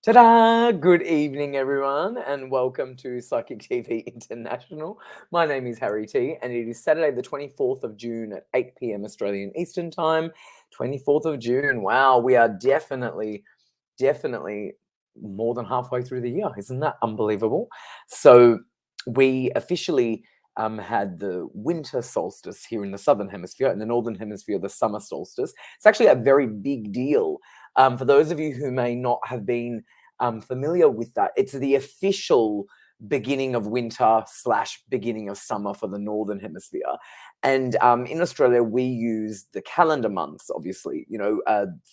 Ta-da! Good evening, everyone, and welcome to Psychic TV International. My name is Harry T, and it is Saturday, the 24th of June at 8 p.m. Australian Eastern Time. 24th of June. Wow, we are definitely more than halfway through the year. Isn't that unbelievable? So we officially had the winter solstice here in the southern hemisphere, in the northern hemisphere, the summer solstice. It's actually a very big deal. For those of you who may not have been familiar with that, it's the official beginning of winter / beginning of summer for the northern hemisphere. And in Australia, we use the calendar months, obviously.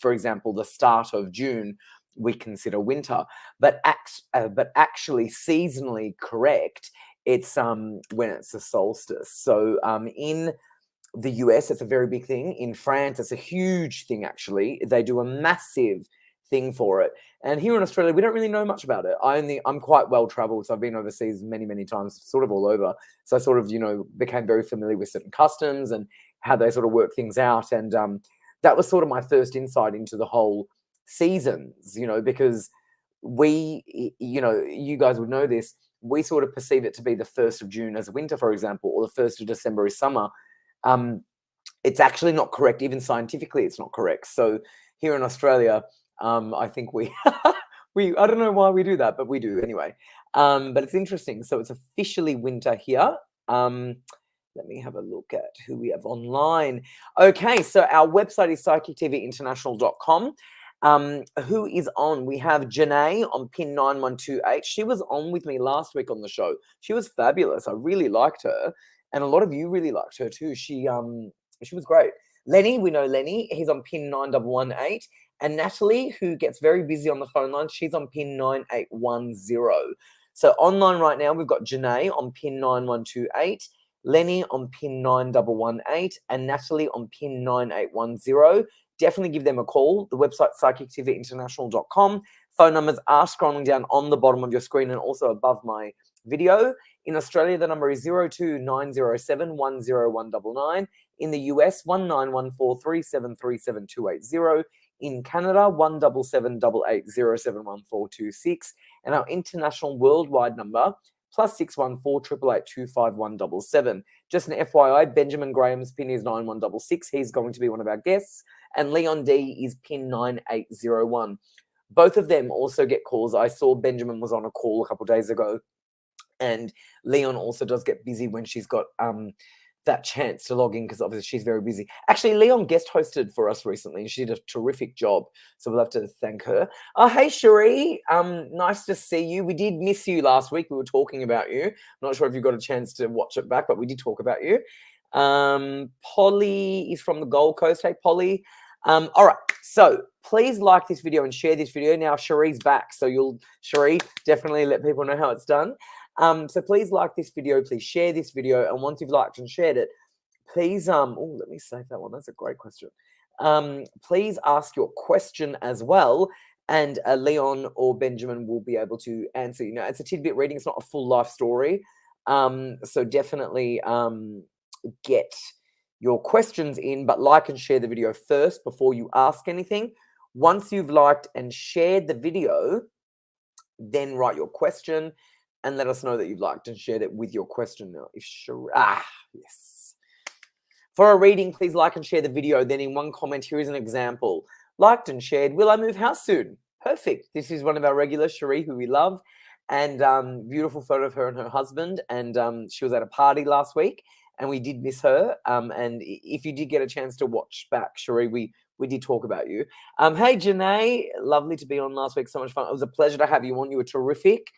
For example, the start of June, we consider winter, but actually seasonally correct, it's when it's the solstice. So in the US, it's a very big thing. In France, it's a huge thing, actually. They do a massive thing for it. And here in Australia, we don't really know much about it. I'm quite well traveled, so I've been overseas many times, sort of all over. So I sort of, became very familiar with certain customs and how they sort of work things out. And that was sort of my first insight into the whole seasons, because you guys would know this, we sort of perceive it to be the 1st of June as winter, for example, or the 1st of December is summer. It's actually not correct. Even scientifically, it's not correct. So here in Australia, I think we I don't know why we do that, but we do anyway. But it's interesting. So it's officially winter here. Let me have a look at who we have online. Okay, so our website is psychictvinternational.com. Who is on? We have Janae on pin 9128. She was on with me last week on the show. She was fabulous. I really liked her, and a lot of you really liked her too. She was great. Lenny, we know Lenny. He's on pin 9118. And Natalie, who gets very busy on the phone line, she's on pin 9810. So online right now, we've got Janae on pin 9128, Lenny on pin 9118, and Natalie on pin 9810. Definitely give them a call. The website, psychictvinternational.com. Phone numbers are scrolling down on the bottom of your screen and also above my video. In Australia, the number is 02-907-10199. In the US, 191437378280. In Canada, 17788071426. And our international worldwide number, +614 888 Just an FYI, Benjamin Graham's pin is 9166. He's going to be one of our guests. And Leon D is pin 9801. Both of them also get calls. I saw Benjamin was on a call a couple of days ago. And Leon also does get busy when she's got that chance to log in, because obviously she's very busy. Actually, Leon guest hosted for us recently and she did a terrific job. So we'll have to thank her. Oh, hey, Cherie. Nice to see you. We did miss you last week. We were talking about you. I'm not sure if you got a chance to watch it back, but we did talk about you. Polly is from the Gold Coast. Hey, Polly. All right. So please like this video and share this video. Now, Cherie's back. So Cherie, definitely let people know how it's done. So please like this video, please share this video, and once you've liked and shared it, please let me save that one. That's a great question. Please ask your question as well, and Leon or Benjamin will be able to answer. It's a tidbit reading, it's not a full life story. So definitely get your questions in, but like and share the video first before you ask anything. Once you've liked and shared the video, then write your question and let us know that you've liked and shared it with your question. Now, yes. For a reading, please like and share the video. Then in one comment, here is an example. Liked and shared, will I move house soon? Perfect. This is one of our regulars, Cherie, who we love. And beautiful photo of her and her husband. And she was at a party last week and we did miss her. And if you did get a chance to watch back, Cherie, we did talk about you. Hey, Janae, lovely to be on last week. So much fun. It was a pleasure to have you on. You were terrific.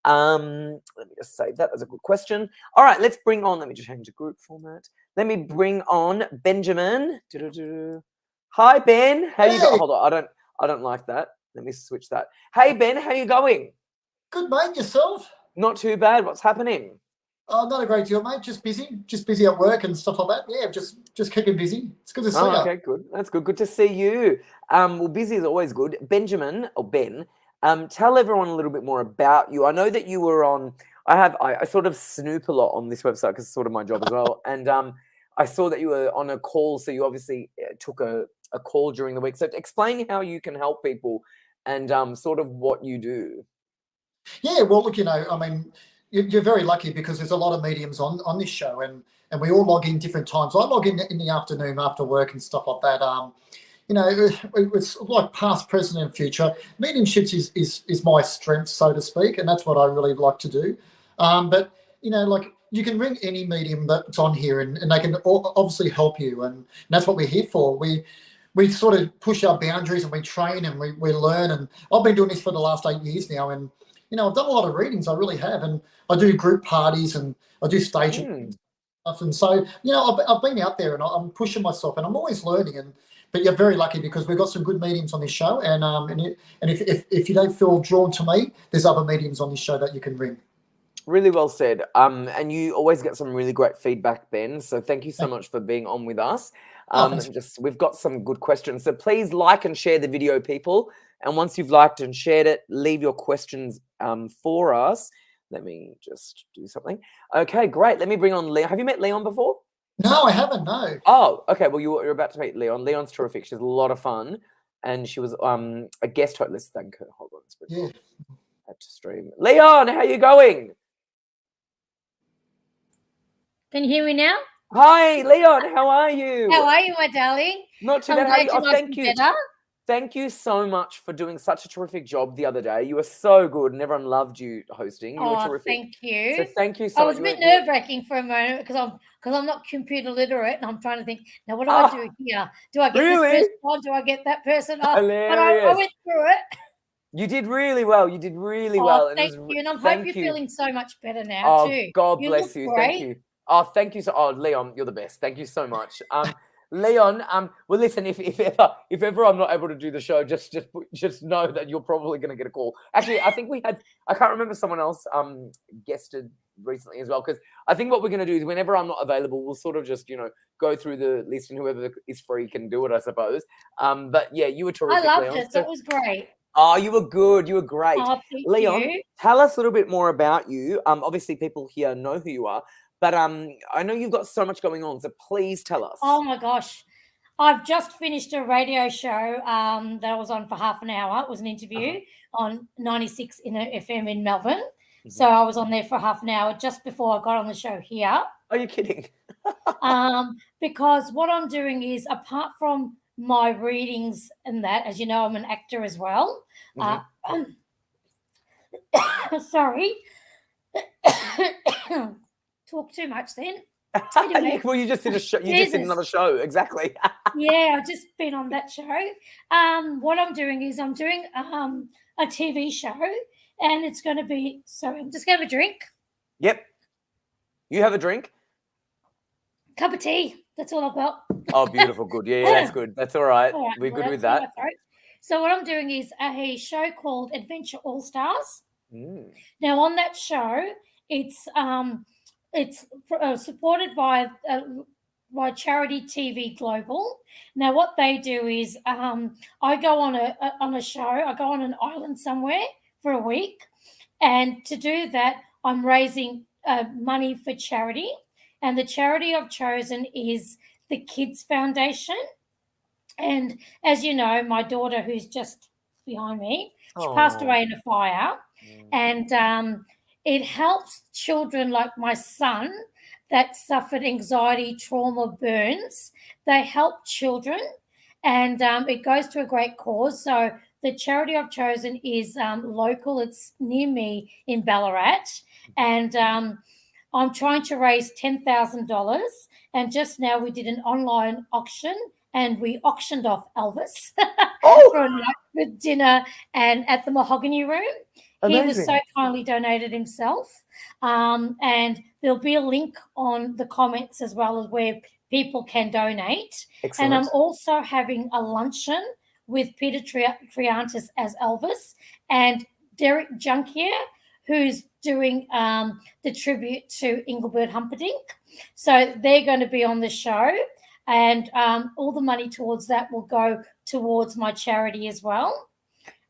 Let me just save that as a good question. All right, let's bring on, let me just change the group format. Let me bring on Benjamin. Hi, Ben. How you going? Hold on, I don't like that. Let me switch that. Hey, Ben, how you going? Good, mate. Yourself? Not too bad. What's happening? Oh, not a great deal, mate. Just busy at work and stuff like that. Yeah, just keeping busy. It's good to see you. Okay, good. That's good. Good to see you. Well, busy is always good. Benjamin, or Ben, tell everyone a little bit more about you. I know that you were on, I sort of snoop a lot on this website because it's sort of my job as well. And I saw that you were on a call. So you obviously took a call during the week. So explain how you can help people and sort of what you do. Yeah, well, look, I mean, you're very lucky because there's a lot of mediums on this show, and we all log in different times. I log in the afternoon after work and stuff like that. It's like past, present, and future. Mediumships is my strength, so to speak, and that's what I really like to do. But like you can ring any medium that's on here, and they can obviously help you, and that's what we're here for. We sort of push our boundaries and we train and we learn. And I've been doing this for the last 8 years now, and I've done a lot of readings. I really have, and I do group parties and I do stage stuff. And so I've been out there and I'm pushing myself, and I'm always learning. But you're very lucky because we've got some good mediums on this show, and if you don't feel drawn to me, there's other mediums on this show that you can ring. Really well said. And you always get some really great feedback, Ben. So thank you so much for being on with us. We've got some good questions. So please like and share the video, people. And once you've liked and shared it, leave your questions for us. Let me just do something. Okay, great. Let me bring on Leon. Have you met Leon before? No, I haven't. No. Oh, okay. Well, you're about to meet Leon. Leon's terrific. She's a lot of fun, and she was a guest host. Let's thank her. Hold on. Yeah. Had to stream. Leon, how are you going? Can you hear me now? Hi, Leon. How are you? How are you, my darling? Not too bad. How are you? Oh, thank you. Thank you so much for doing such a terrific job the other day. You were so good, and everyone loved you hosting. You were terrific. Thank you. So thank you so much. I was a bit nerve-wracking for a moment because I'm not computer literate, and I'm trying to think, now what do I do here? Do I get this person on? Do I get that person on? But I went through it. You did really well. You did really well. Thank you. And I hope you're feeling so much better now too. God bless you. Thank you. Oh, thank you. Leon, you're the best. Thank you so much. Leon, well, listen, if ever I'm not able to do the show, just know that you're probably going to get a call. Actually, I think I can't remember, someone else guested recently as well, because I think what we're going to do is whenever I'm not available, we'll sort of just, go through the list, and whoever is free can do it, I suppose. But yeah, you were terrific, I loved Leon. it. That was great. Oh, you were good. You were great. Oh, Leon, tell us a little bit more about you. Obviously people here know who you are, but I know you've got so much going on, so please tell us. Oh my gosh. I've just finished a radio show that I was on for half an hour. It was an interview on 96 in a FM in Melbourne. So I was on there for half an hour just before I got on the show here. Are you kidding? Because what I'm doing is, apart from my readings and that, as you know, I'm an actor as well. Sorry. Talk too much then. Anyway. Well, you just did a show. You just did another show. Exactly. Yeah, I've just been on that show. What I'm doing is I'm doing a TV show, and it's going to be. Sorry, I'm just going to have a drink. Yep. You have a drink. Cup of tea. That's all I've got. Oh, beautiful. Good. Yeah, that's good. That's all right. We're good with that. So what I'm doing is a show called Adventure All Stars. Now on that show, it's supported by Charity TV Global. Now what they do is I go on a show. I go on an island somewhere for a week, and to do that, I'm raising money for charity. And the charity I've chosen is the Kids Foundation. And as you know, my daughter, who's just behind me, she passed away in a fire. And it helps children like my son that suffered anxiety, trauma, burns. They help children, and it goes to a great cause. So the charity I've chosen is local. It's near me in Ballarat. And I'm trying to raise $10,000. And just now we did an online auction, and we auctioned off Elvis for a night with dinner and at the Mahogany Room. Amazing. He was so kindly donated himself. And there'll be a link on the comments as well as where people can donate. Excellent. And I'm also having a luncheon with Peter Triantis as Elvis and Derek Junkier, who's doing the tribute to Engelbert Humperdinck. So they're going to be on the show, and all the money towards that will go towards my charity as well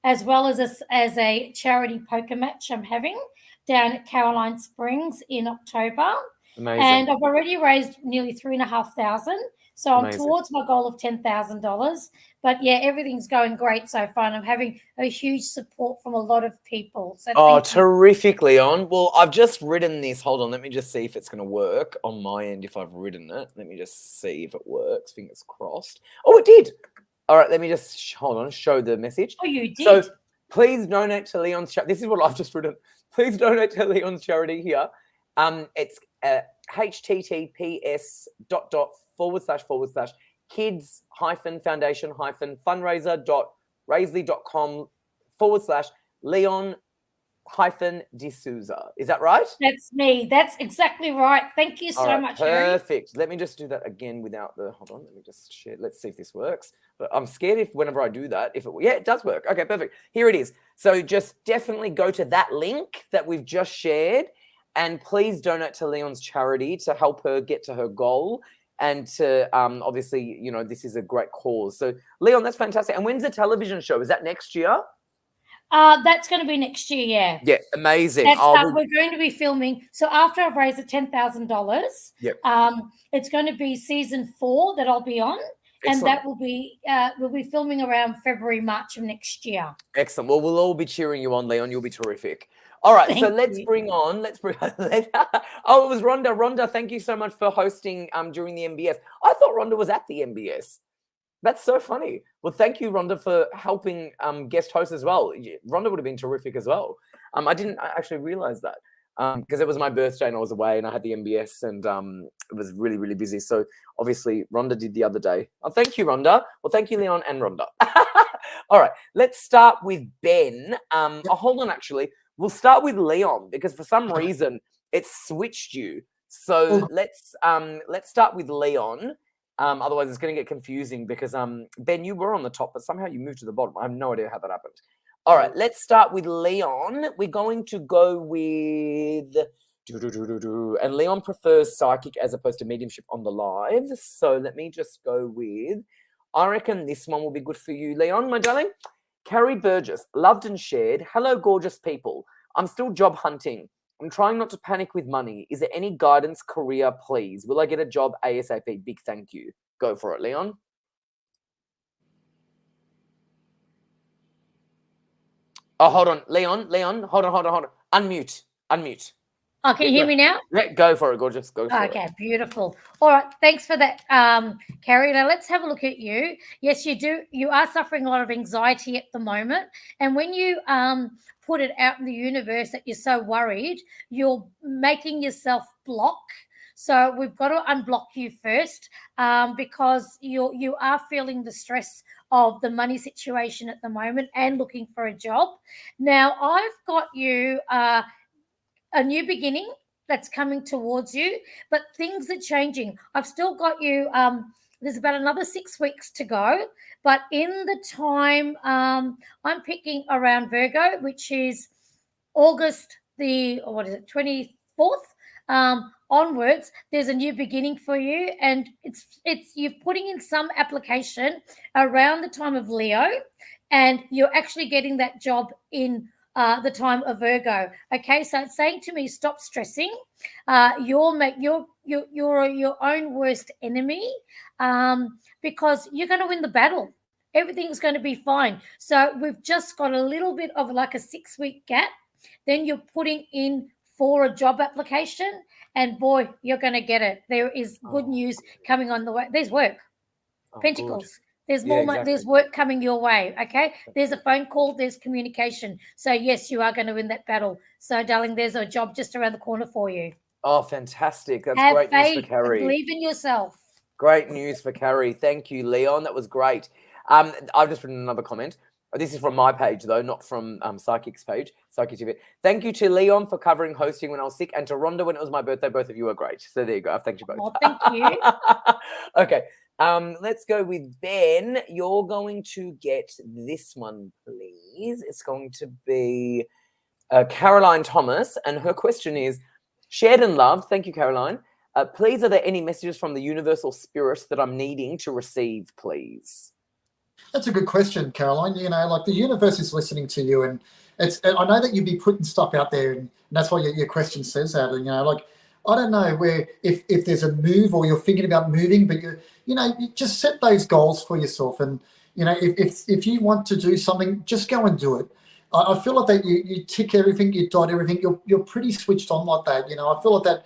as a charity poker match I'm having down at Caroline Springs in October. Amazing. And I've already raised nearly $3,500. So I'm Amazing. towards my goal of $10,000. But yeah, everything's going great so far. And I'm having a huge support from a lot of people. So Oh, thank you. terrific, Leon. Well, I've just written this. Hold on. Let me just see if it's going to work on my end if I've written it. Let me just see if it works. Fingers crossed. Oh, it did. All right. Let me just, hold on, show the message. Oh, you did? So please donate to Leon's charity. This is what I've just written. Please donate to Leon's charity here. It's https:// kids foundation fundraiser.raisley.com / Leon D'Souza. Is that right? That's me. That's exactly right. Thank you so much, Harry. Perfect. Let me just do that again without the, hold on, let me just share. Let's see if this works. But I'm scared if whenever I do that, yeah, it does work. Okay, perfect. Here it is. So just definitely go to that link that we've just shared and please donate to Leon's charity to help her get to her goal. And to obviously, you know, this is a great cause. So Leon, that's fantastic. And when's the television show? Is that next year? That's going to be next year, yeah. Yeah, amazing. We're going to be filming. So after I've raised the $10,000, yep. It's going to be season 4 that I'll be on. Excellent. And that will be we'll be filming around February, March of next year. Excellent. Well, we'll all be cheering you on, Leon. You'll be terrific. All right, so let's bring on. Oh, it was Rhonda. Rhonda, thank you so much for hosting during the MBS. I thought Rhonda was at the MBS. That's so funny. Well, thank you, Rhonda, for helping guest host as well. Rhonda would have been terrific as well. I didn't actually realize that because it was my birthday and I was away and I had the MBS and it was really, really busy. So obviously Rhonda did the other day. Oh, thank you, Rhonda. Well, thank you, Leon and Rhonda. All right, let's start with Ben. Oh, hold on, actually. We'll start with Leon because for some reason it switched you. So let's start with Leon. Otherwise, it's going to get confusing because, Ben, you were on the top, but somehow you moved to the bottom. I have no idea how that happened. All right, let's start with Leon. We're going to go with... And Leon prefers psychic as opposed to mediumship on the live. So let me just go with... I reckon this one will be good for you, Leon, my darling. Carrie Burgess, loved and shared. Hello, gorgeous people. I'm still job hunting. I'm trying not to panic with money. Is there any guidance, career, please? Will I get a job ASAP? Big thank you. Go for it, Leon. Oh, hold on. Leon, hold on. Unmute. Oh, can you hear me now? Yeah, go for it, gorgeous. Go for it. Okay, beautiful. All right, thanks for that, Carrie. Now let's have a look at you. Yes, you do. You are suffering a lot of anxiety at the moment. And when you put it out in the universe that you're so worried, you're making yourself block. So we've got to unblock you first because you are feeling the stress of the money situation at the moment and looking for a job. Now, I've got you a new beginning that's coming towards you, but things are changing. I've still got you, there's about another 6 weeks to go, but in the time, I'm picking around Virgo, which is August the, 24th, onwards, there's a new beginning for you, and it's you're putting in some application around the time of Leo, and you're actually getting that job in the time of Virgo. Okay, so it's saying to me, stop stressing. You're your own worst enemy because you're going to win the battle. Everything's going to be fine. So we've just got a little bit of like a 6 week gap. Then you're putting in for a job application, and boy, you're going to get it. There is good news coming on the way. There's work. Pentacles. Good. There's more money, exactly. There's work coming your way, okay? There's a phone call, there's communication. So, yes, you are going to win that battle. So, darling, there's a job just around the corner for you. Oh, fantastic. That's Have great faith, news for Carrie. Believe in yourself. Great news for Carrie. Thank you, Leon. That was great. I've just written another comment. This is from my page, though, not from Psychic's page, Psychic TV. Thank you to Leon for covering hosting when I was sick, and to Rhonda when it was my birthday. Both of you are great. So there you go. I've thanked you both. Oh, thank you. Okay. Let's go with Ben. You're going to get this one, please. It's going to be Caroline Thomas, and her question is, shared and loved. Thank you, Caroline. Please, are there any messages from the universal spirit that I'm needing to receive, please? That's a good question, Caroline. You know, like the universe is listening to you, and I know that you'd be putting stuff out there, and that's why your question says that. And, you know, like I don't know where if there's a move or you're thinking about moving, but you just set those goals for yourself. And, if you want to do something, just go and do it. I feel like that you tick everything, you dot everything, you're pretty switched on like that. I feel like that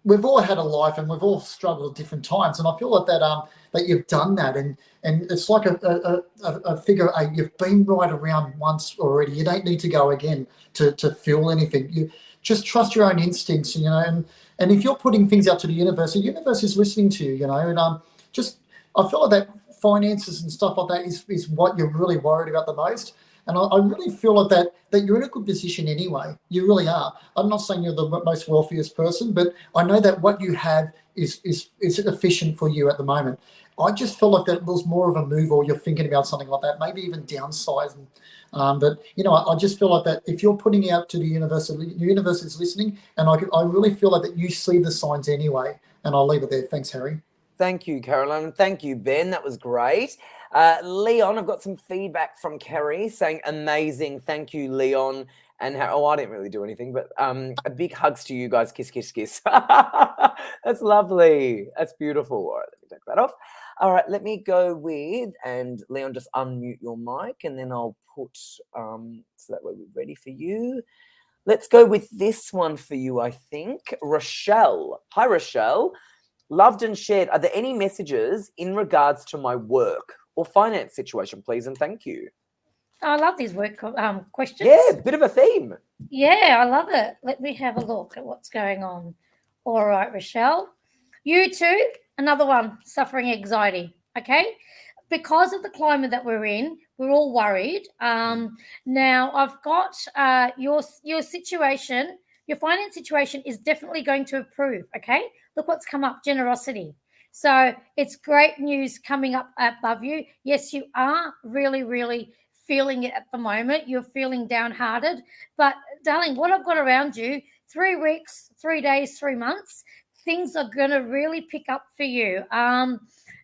we've all had a life and we've all struggled at different times. And I feel like that you've done that. And it's like a figure eight. You've been right around once already. You don't need to go again to feel anything. You just trust your own instincts, and if you're putting things out to the universe is listening to you, and just I feel like that finances and stuff like that is what you're really worried about the most. And I really feel like that you're in a good position anyway. You really are. I'm not saying you're the most wealthiest person, but I know that what you have is efficient for you at the moment. I just feel like that was more of a move, or you're thinking about something like that, maybe even downsizing. But I just feel like that if you're putting out to the universe is listening, and I really feel like that you see the signs anyway. And I'll leave it there. Thanks, Harry. Thank you, Caroline. And thank you, Ben. That was great. Leon, I've got some feedback from Kerry saying amazing. Thank you, Leon. And I didn't really do anything, but a big hugs to you guys. Kiss, kiss, kiss. That's lovely. That's beautiful. All right, let me take that off. All right, let me go with, and Leon, just unmute your mic, and then I'll put, so that way we're ready for you. Let's go with this one for you, I think. Rochelle. Hi, Rochelle. Loved and shared. Are there any messages in regards to my work or finance situation, please? And thank you. I love these work questions. Yeah, bit of a theme. Yeah, I love it. Let me have a look at what's going on. All right, Rochelle. You too, another one, suffering anxiety, okay? Because of the climate that we're in, we're all worried. Now, I've got your situation, your finance situation is definitely going to improve, okay? Look what's come up, generosity. So it's great news coming up above you. Yes, you are really, really feeling it at the moment. You're feeling downhearted. But, darling, what I've got around you, 3 weeks, 3 days, 3 months, things are going to really pick up for you.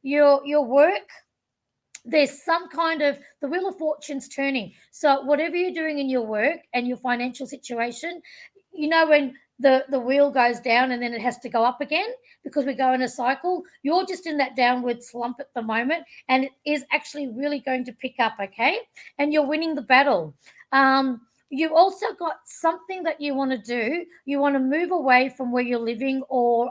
Your work, there's some kind of, the wheel of fortune's turning. So whatever you're doing in your work and your financial situation, when the wheel goes down and then it has to go up again because we go in a cycle, you're just in that downward slump at the moment, and it is actually really going to pick up, okay? And you're winning the battle. You also got something that you want to do. You want to move away from where you're living, or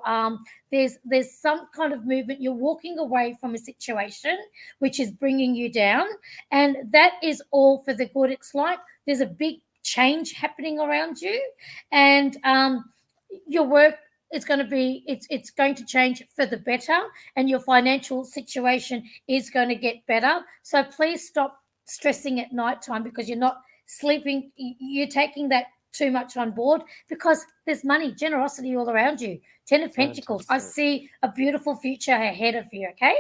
there's some kind of movement. You're walking away from a situation which is bringing you down, and that is all for the good. It's like there's a big change happening around you, and your work is going to be it's going to change for the better, and your financial situation is going to get better. So please stop stressing at night time because you're not sleeping. You're taking that too much on board because there's money, generosity all around you. 10 of Pentacles. I see a beautiful future ahead of you, okay?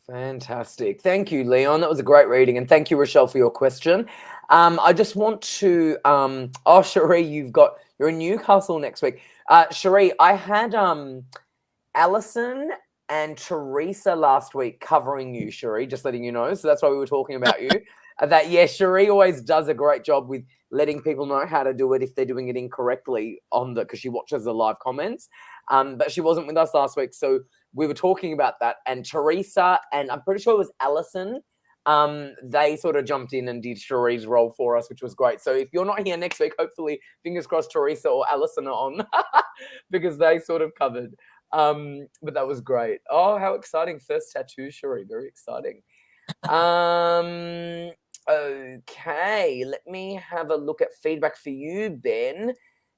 Fantastic. Thank you, Leon. That was a great reading. And thank you, Rochelle, for your question. I just want to, Cherie, you're in Newcastle next week. Cherie, I had Alison and Teresa last week covering you, Cherie, just letting you know. So that's why we were talking about you. Cherie always does a great job with letting people know how to do it if they're doing it incorrectly because she watches the live comments. But she wasn't with us last week, so we were talking about that. And Teresa and I'm pretty sure it was Alison, they sort of jumped in and did Cherie's role for us, which was great. So if you're not here next week, hopefully, fingers crossed, Teresa or Alison are on because they sort of covered. But that was great. Oh, how exciting. First tattoo, Cherie. Very exciting. Okay, let me have a look at feedback for you, Ben.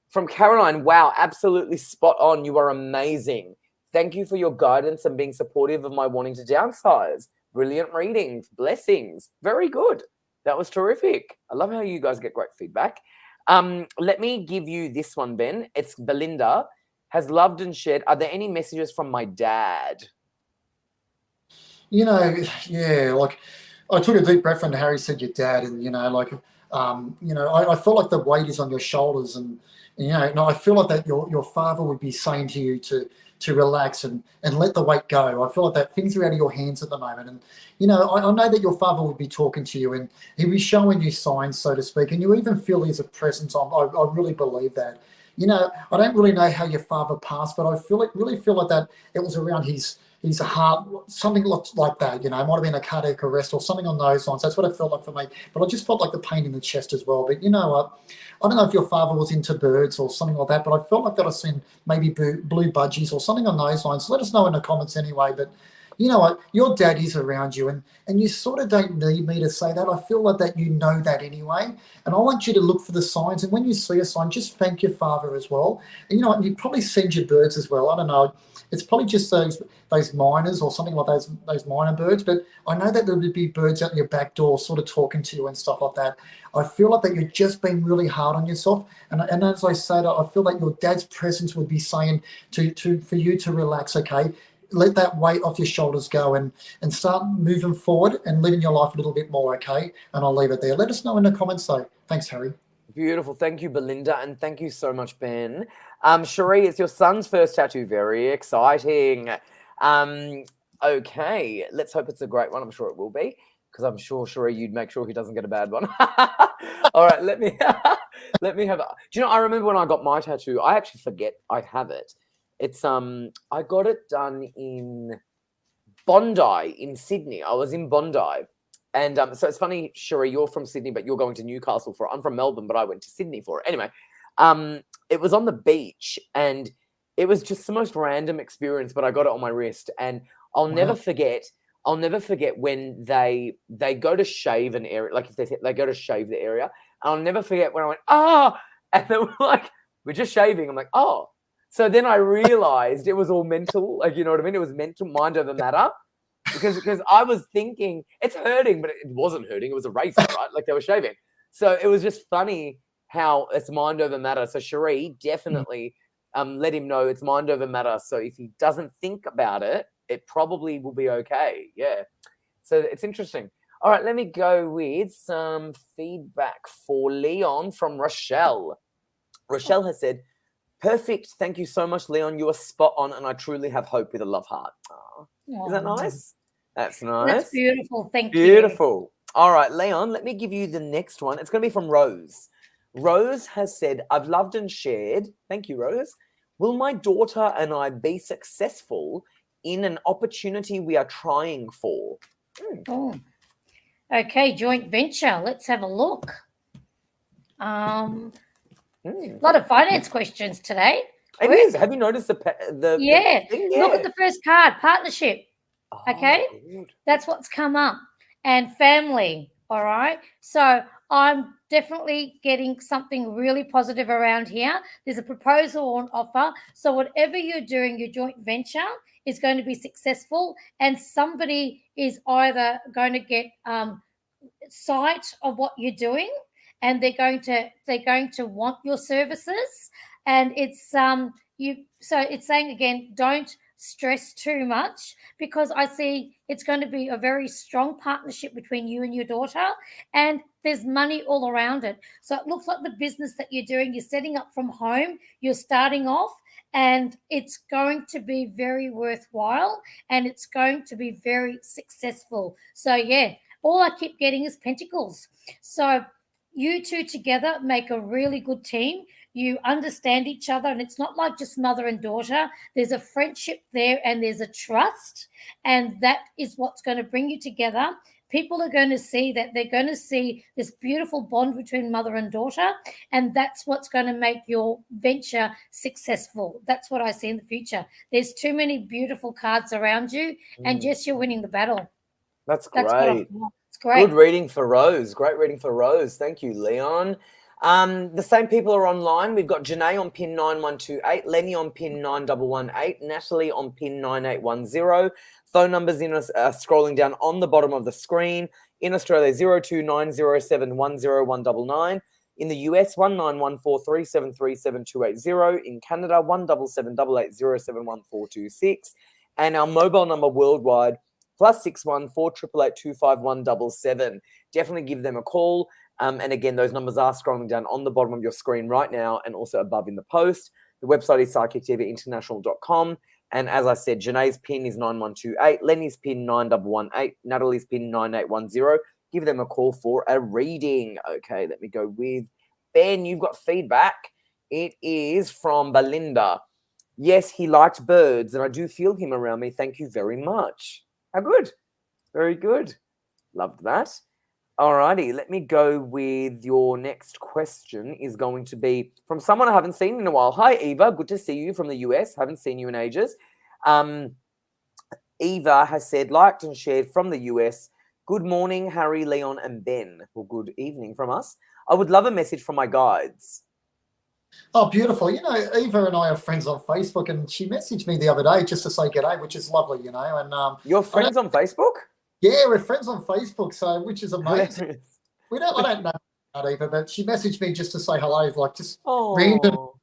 From Caroline, wow, absolutely spot on. You are amazing. Thank you for your guidance and being supportive of my wanting to downsize. Brilliant readings. Blessings. Very good. That was terrific. I love how you guys get great feedback. Let me give you this one, Ben. It's Belinda. Has loved and shared. Are there any messages from my dad? Like I took a deep breath when Harry said your dad, and I feel like the weight is on your shoulders, and I feel like that your father would be saying to you to relax and let the weight go. I feel like that things are out of your hands at the moment, and I know that your father would be talking to you, and he'd be showing you signs, so to speak, and you even feel there's a presence on. I really believe that. you know, I don't really know how your father passed, but I really feel like that it was around his heart, something like that, you know. It might have been a cardiac arrest or something on those lines. That's what it felt like for me. But I just felt like the pain in the chest as well. But you know what? I don't know if your father was into birds or something like that, but I felt like that I seen maybe blue budgies or something on those lines. So let us know in the comments anyway. But you know what? Your dad is around you, and you sort of don't need me to say that. I feel like that you know that anyway. And I want you to look for the signs. And when you see a sign, just thank your father as well. And you know what? You probably send your birds as well. I don't know. It's probably just those miners or something like those miner birds. But I know that there would be birds out your back door sort of talking to you and stuff like that. I feel like that you're just being really hard on yourself. And as I say that, I feel like your dad's presence would be saying for you to relax, okay? Let that weight off your shoulders go and start moving forward and living your life a little bit more, okay? And I'll leave it there. Let us know in the comments though. Thanks, Harry. Beautiful. Thank you, Belinda. And thank you so much, Ben. Cherie, it's your son's first tattoo. Very exciting. Okay. Let's hope it's a great one. I'm sure it will be, because I'm sure, Cherie, you'd make sure he doesn't get a bad one. All right. Let me have a... Do you know, I remember when I got my tattoo, I actually forget I have it. It's I got it done in Bondi in Sydney. I was in Bondi. And so it's funny, Cherie, you're from Sydney, but you're going to Newcastle for it. I'm from Melbourne, but I went to Sydney for it. Anyway, it was on the beach, and it was just the most random experience, but I got it on my wrist. And I'll never forget when they go to shave an area, like if they go to shave the area. And I'll never forget when I went, and they were like, we're just shaving. I'm like, oh. So then I realized it was all mental, like, you know what I mean? It was mental, mind over matter. Because I was thinking it's hurting, but it wasn't hurting. It was a razor, right? Like they were shaving. So it was just funny how it's mind over matter. So Cherie, definitely let him know it's mind over matter. So if he doesn't think about it, it probably will be okay. Yeah. So it's interesting. All right, let me go with some feedback for Leon from Rochelle. Rochelle has said, perfect. Thank you so much, Leon. You are spot on, and I truly have hope with a love heart. Is that nice? That's nice. That's beautiful. Thank you. Beautiful. All right, Leon, let me give you the next one. It's going to be from Rose. Rose has said, I've loved and shared. Thank you, Rose. Will my daughter and I be successful in an opportunity we are trying for? Oh. Okay, joint venture. Let's have a look. A lot of finance questions today. It is. Have you noticed the thing? Yeah. Look at the first card, partnership. Okay, Good. That's what's come up. And family, all right? So I'm definitely getting something really positive around here. There's a proposal on offer. So whatever you're doing, your joint venture is going to be successful, and somebody is either going to get sight of what you're doing, and they're going to want your services. And it's so it's saying again, don't stress too much, because I see it's going to be a very strong partnership between you and your daughter, and there's money all around it. So it looks like the business that you're doing, you're setting up from home, you're starting off, and it's going to be very worthwhile, and it's going to be very successful. So yeah, all I keep getting is pentacles. So you two together make a really good team. You understand each other, and it's not like just mother and daughter. There's a friendship there, and there's a trust, and that is what's going to bring you together. People are going to see that. They're going to see this beautiful bond between mother and daughter, and that's what's going to make your venture successful. That's what I see in the future. There's too many beautiful cards around you, and yes, you're winning the battle. That's great. It's great. Good reading for Rose. Great reading for Rose. Thank you, Leon. The same people are online. We've got Janae on pin 9128, Lenny on pin 9118, Natalie on pin 9810. Phone numbers scrolling down on the bottom of the screen. In Australia, 0290710199. In the US, 191437378280. In Canada, 17788071426. And our mobile number worldwide, +61 488 25177. Definitely give them a call. And again, those numbers are scrolling down on the bottom of your screen right now, and also above in the post. The website is psychictvinternational.com. And as I said, Janae's pin is 9128, Lenny's pin 9118, Natalie's pin 9810. Give them a call for a reading. Okay, let me go with Ben. You've got feedback. It is from Belinda. Yes, he liked birds, and I do feel him around me. Thank you very much. How good. Very good. Loved that. Alrighty, let me go with your next question is going to be from someone I haven't seen in a while. Hi, Eva. Good to see you from the US. Haven't seen you in ages. Eva has said, liked and shared from the US. Good morning, Harry, Leon, and Ben. Well, good evening from us. I would love a message from my guides. Oh, beautiful. You know, Eva and I are friends on Facebook, and she messaged me the other day just to say g'day, which is lovely, you know. And You're friends on Facebook? yeah, we're friends on Facebook, so which is amazing. Hilarious. I don't know about Eva, but she messaged me just to say hello, like just random, Oh,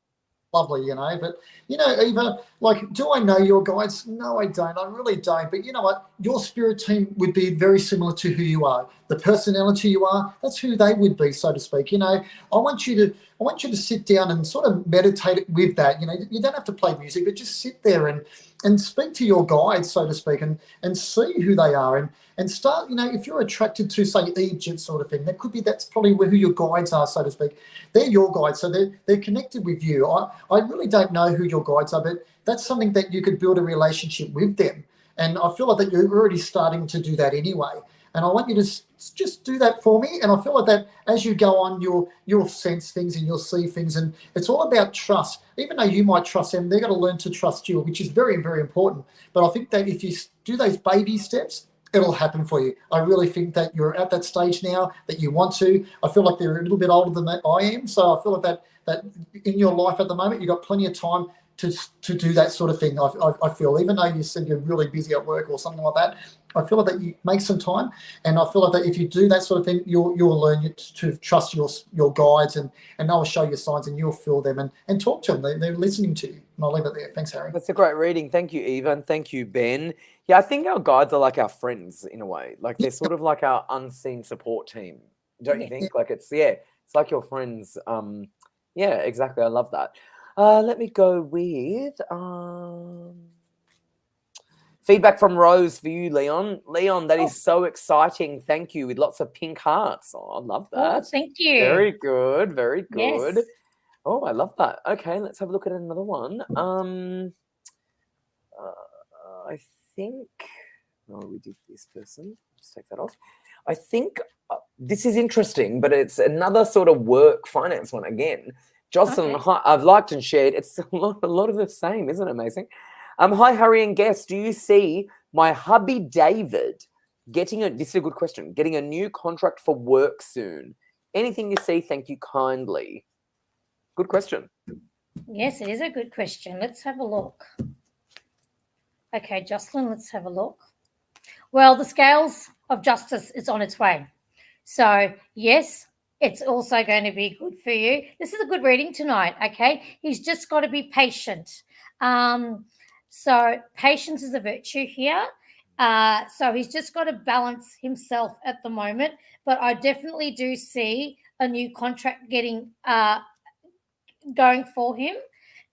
lovely, you know. But you know, Eva, like, do I know your guides? No, I don't. I really don't. But you know what? Your spirit team would be very similar to who you are. The personality you are, that's who they would be, so to speak. You know, I want you to sit down and sort of meditate with that. You know, you don't have to play music, but just sit there and speak to your guides, so to speak, and see who they are and start, you know, if you're attracted to, say, Egypt sort of thing, that's probably who your guides are, so to speak. They're your guides, so they're connected with you. I really don't know who your guides are, but that's something that you could build a relationship with them. And I feel like that you're already starting to do that anyway. And I want you to just do that for me. And I feel like that as you go on, you'll sense things and you'll see things. And it's all about trust. Even though you might trust them, they're going to learn to trust you, which is very, very important. But I think that if you do those baby steps, it'll happen for you. I really think that you're at that stage now that you want to. I feel like they're a little bit older than I am. So I feel like that in your life at the moment, you've got plenty of time to do that sort of thing. I feel, even though you said you're really busy at work or something like that, I feel like that you make some time, and I feel like that if you do that sort of thing, you'll learn to trust your guides, and they'll show you signs, and you'll feel them and talk to them. They're listening to you. And I'll leave it there. Thanks, Harry. that's a great reading. Thank you, Eva, and thank you, Ben. Yeah, I think our guides are like our friends in a way. Like they're sort of like our unseen support team, don't you Yeah. think? Like it's like your friends. Yeah, exactly. I love that. Let me go with feedback from Rose for you, Leon. Leon, that is so exciting. Thank you, with lots of pink hearts. Oh, I love Oh, that. thank you. Very good. Very good. Yes. Oh, I love that. Okay, let's have a look at another one. I think. Oh, we did this person. Just take that off. I think this is interesting, but it's another sort of work finance one again. Jocelyn, Okay. hi, I've liked and shared. It's a lot of the same, isn't it amazing? Hi, Harry and guest. Do you see my hubby David this is a good question, getting a new contract for work soon? Anything you see, thank you kindly. Good question. Yes, it is a good question. Let's have a look. Okay, Jocelyn, let's have a look. Well, the scales of justice is on its way. So, yes, it's also going to be good for you. This is a good reading tonight, okay? He's just got to be patient. So, patience is a virtue here. So, he's just got to balance himself at the moment. But I definitely do see a new contract going for him.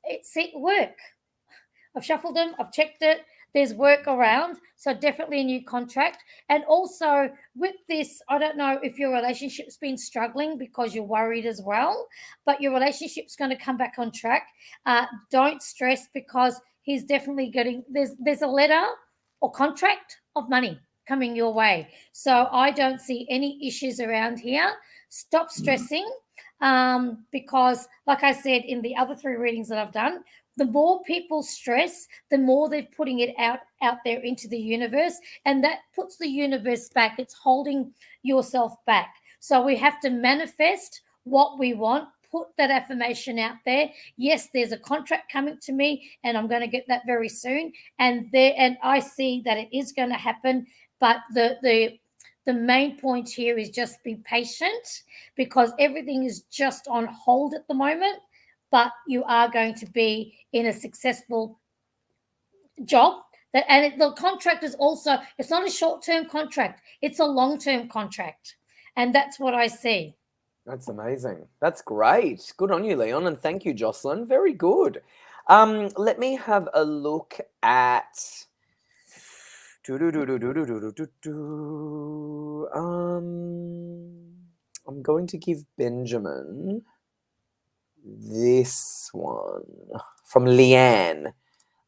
It's work. I've shuffled them, I've checked it. There's work around, so definitely a new contract. And also with this, I don't know if your relationship's been struggling because you're worried as well, but your relationship's going to come back on track. Don't stress, because he's definitely there's a letter or contract of money coming your way. So I don't see any issues around here. Stop stressing, because like I said in the other 3 readings that I've done, the more people stress, the more they're putting it out there into the universe, and that puts the universe back. It's holding yourself back. So we have to manifest what we want, put that affirmation out there. Yes, there's a contract coming to me, and I'm going to get that very soon. And I see that it is going to happen. But the main point here is just be patient, because everything is just on hold at the moment. But you are going to be in a successful job. The contract is also, it's not a short-term contract, it's a long-term contract. And that's what I see. That's amazing. That's great. Good on you, Leon. And thank you, Jocelyn. Very good. Let me have a look at... I'm going to give Benjamin this one from Leanne.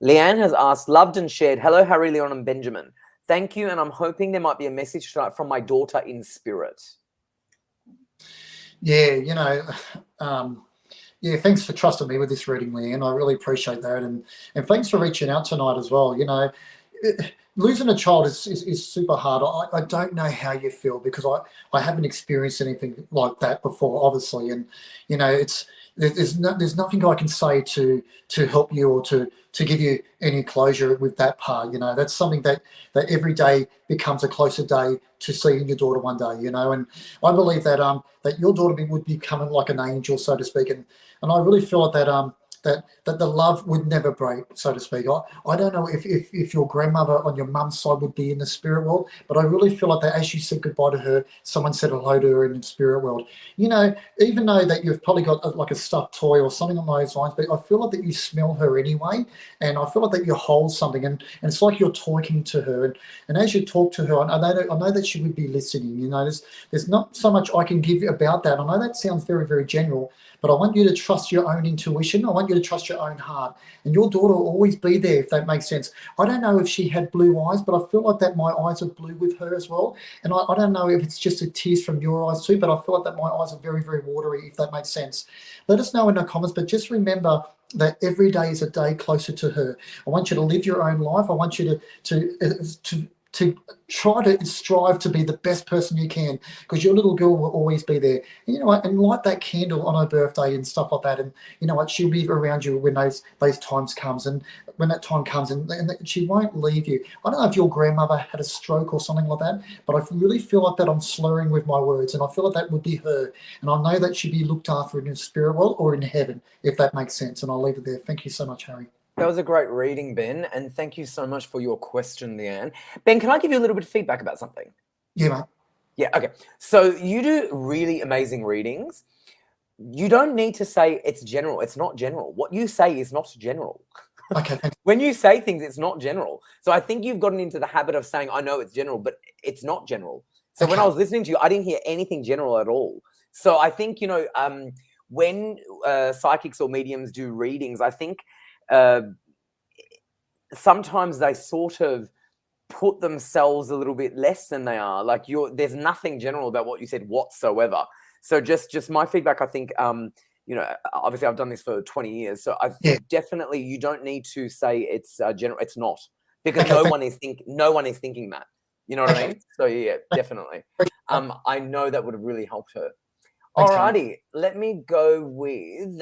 Leanne has asked, loved and shared. Hello, Harry, Leon, and Benjamin. Thank you, and I'm hoping there might be a message tonight from my daughter in spirit. Yeah, yeah, thanks for trusting me with this reading, Leanne. I really appreciate that, and thanks for reaching out tonight as well. Losing a child is super hard. I don't know how you feel because I haven't experienced anything like that before, obviously, and there's nothing I can say to help you or to give you any closure with that part. That's something that every day becomes a closer day to seeing your daughter one day. And I believe that that your daughter would be becoming like an angel, so to speak, and I really feel like that the love would never break, so to speak. I don't know if your grandmother on your mum's side would be in the spirit world, but I really feel like that as you said goodbye to her, someone said hello to her in the spirit world. Even though that you've probably got like a stuffed toy or something on those lines, but I feel like that you smell her anyway, and I feel like that you hold something, and it's like you're talking to her, and as you talk to her, I know that she would be listening. There's not so much I can give you about that. I know that sounds very, very general, but I want you to trust your own intuition. I want you to trust your own heart. And your daughter will always be there, if that makes sense. I don't know if she had blue eyes, but I feel like that my eyes are blue with her as well. And I don't know if it's just a tears from your eyes too, but I feel like that my eyes are very, very watery, if that makes sense. Let us know in the comments, but just remember that every day is a day closer to her. I want you to live your own life. I want you to try to strive to be the best person you can, because your little girl will always be there. And and light that candle on her birthday and stuff like that. And she'll be around you when those times comes, and when that time comes, and she won't leave you. I don't know if your grandmother had a stroke or something like that, but I really feel like that I'm slurring with my words, and I feel like that would be her. And I know that she'd be looked after in the spirit world or in heaven, if that makes sense. And I'll leave it there. Thank you so much, Harry. That was a great reading, Ben, and thank you so much for your question, Leanne. Ben, can I give you a little bit of feedback about something? Yeah, mate. Yeah, okay. So you do really amazing readings. You don't need to say it's general. It's not general. What you say is not general. Okay, thanks. When you say things, it's not general. So I think you've gotten into the habit of saying, I know it's general, but it's not general. So when I was listening to you, I didn't hear anything general at all. So I think, when psychics or mediums do readings, I think sometimes they sort of put themselves a little bit less than they are. Like there's nothing general about what you said whatsoever. So just my feedback, I think, obviously I've done this for 20 years. So I think definitely you don't need to say it's general. It's not, because no one is thinking that. You know what I mean? So yeah, definitely. I know that would have really helped her. Alrighty, let me go with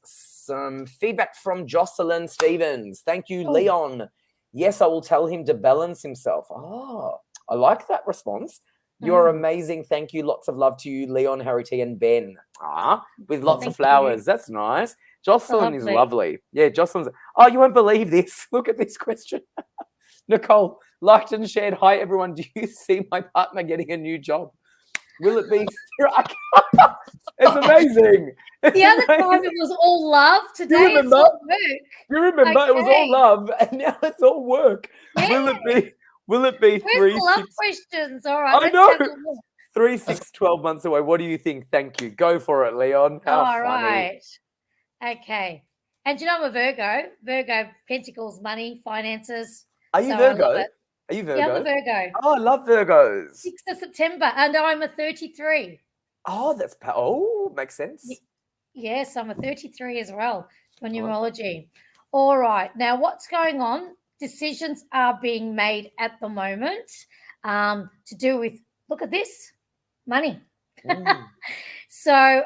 some feedback from Jocelyn Stevens. Thank you, Leon. Yes, I will tell him to balance himself. Oh, I like that response. You're amazing. Thank you. Lots of love to you, Leon, Harry T, and Ben. With lots of flowers. That's nice. Jocelyn is lovely. Yeah, Jocelyn's. Oh, you won't believe this. Look at this question. Nicole, liked and shared. Hi, everyone. Do you see my partner getting a new job? Will it be? It's amazing. The other time it was all love. Today it's all work. You remember it was all love, and now it's all work. Yeah. Will it be? Where's 3, the love 6? questions? All right. I know. 3, 6, 12 months away. What do you think? Thank you. Go for it, Leon. How funny. Right. Okay. And you know I'm a Virgo. Virgo, Pentacles, money, finances. Are you Virgo? Are you Virgo? Yeah, I'm a Virgo. Oh, I love Virgos. 6th of September, and I'm a 33. Oh, makes sense. Yes, I'm a 33 as well for numerology. All right. Now, what's going on? Decisions are being made at the moment to do with, look at this, money. So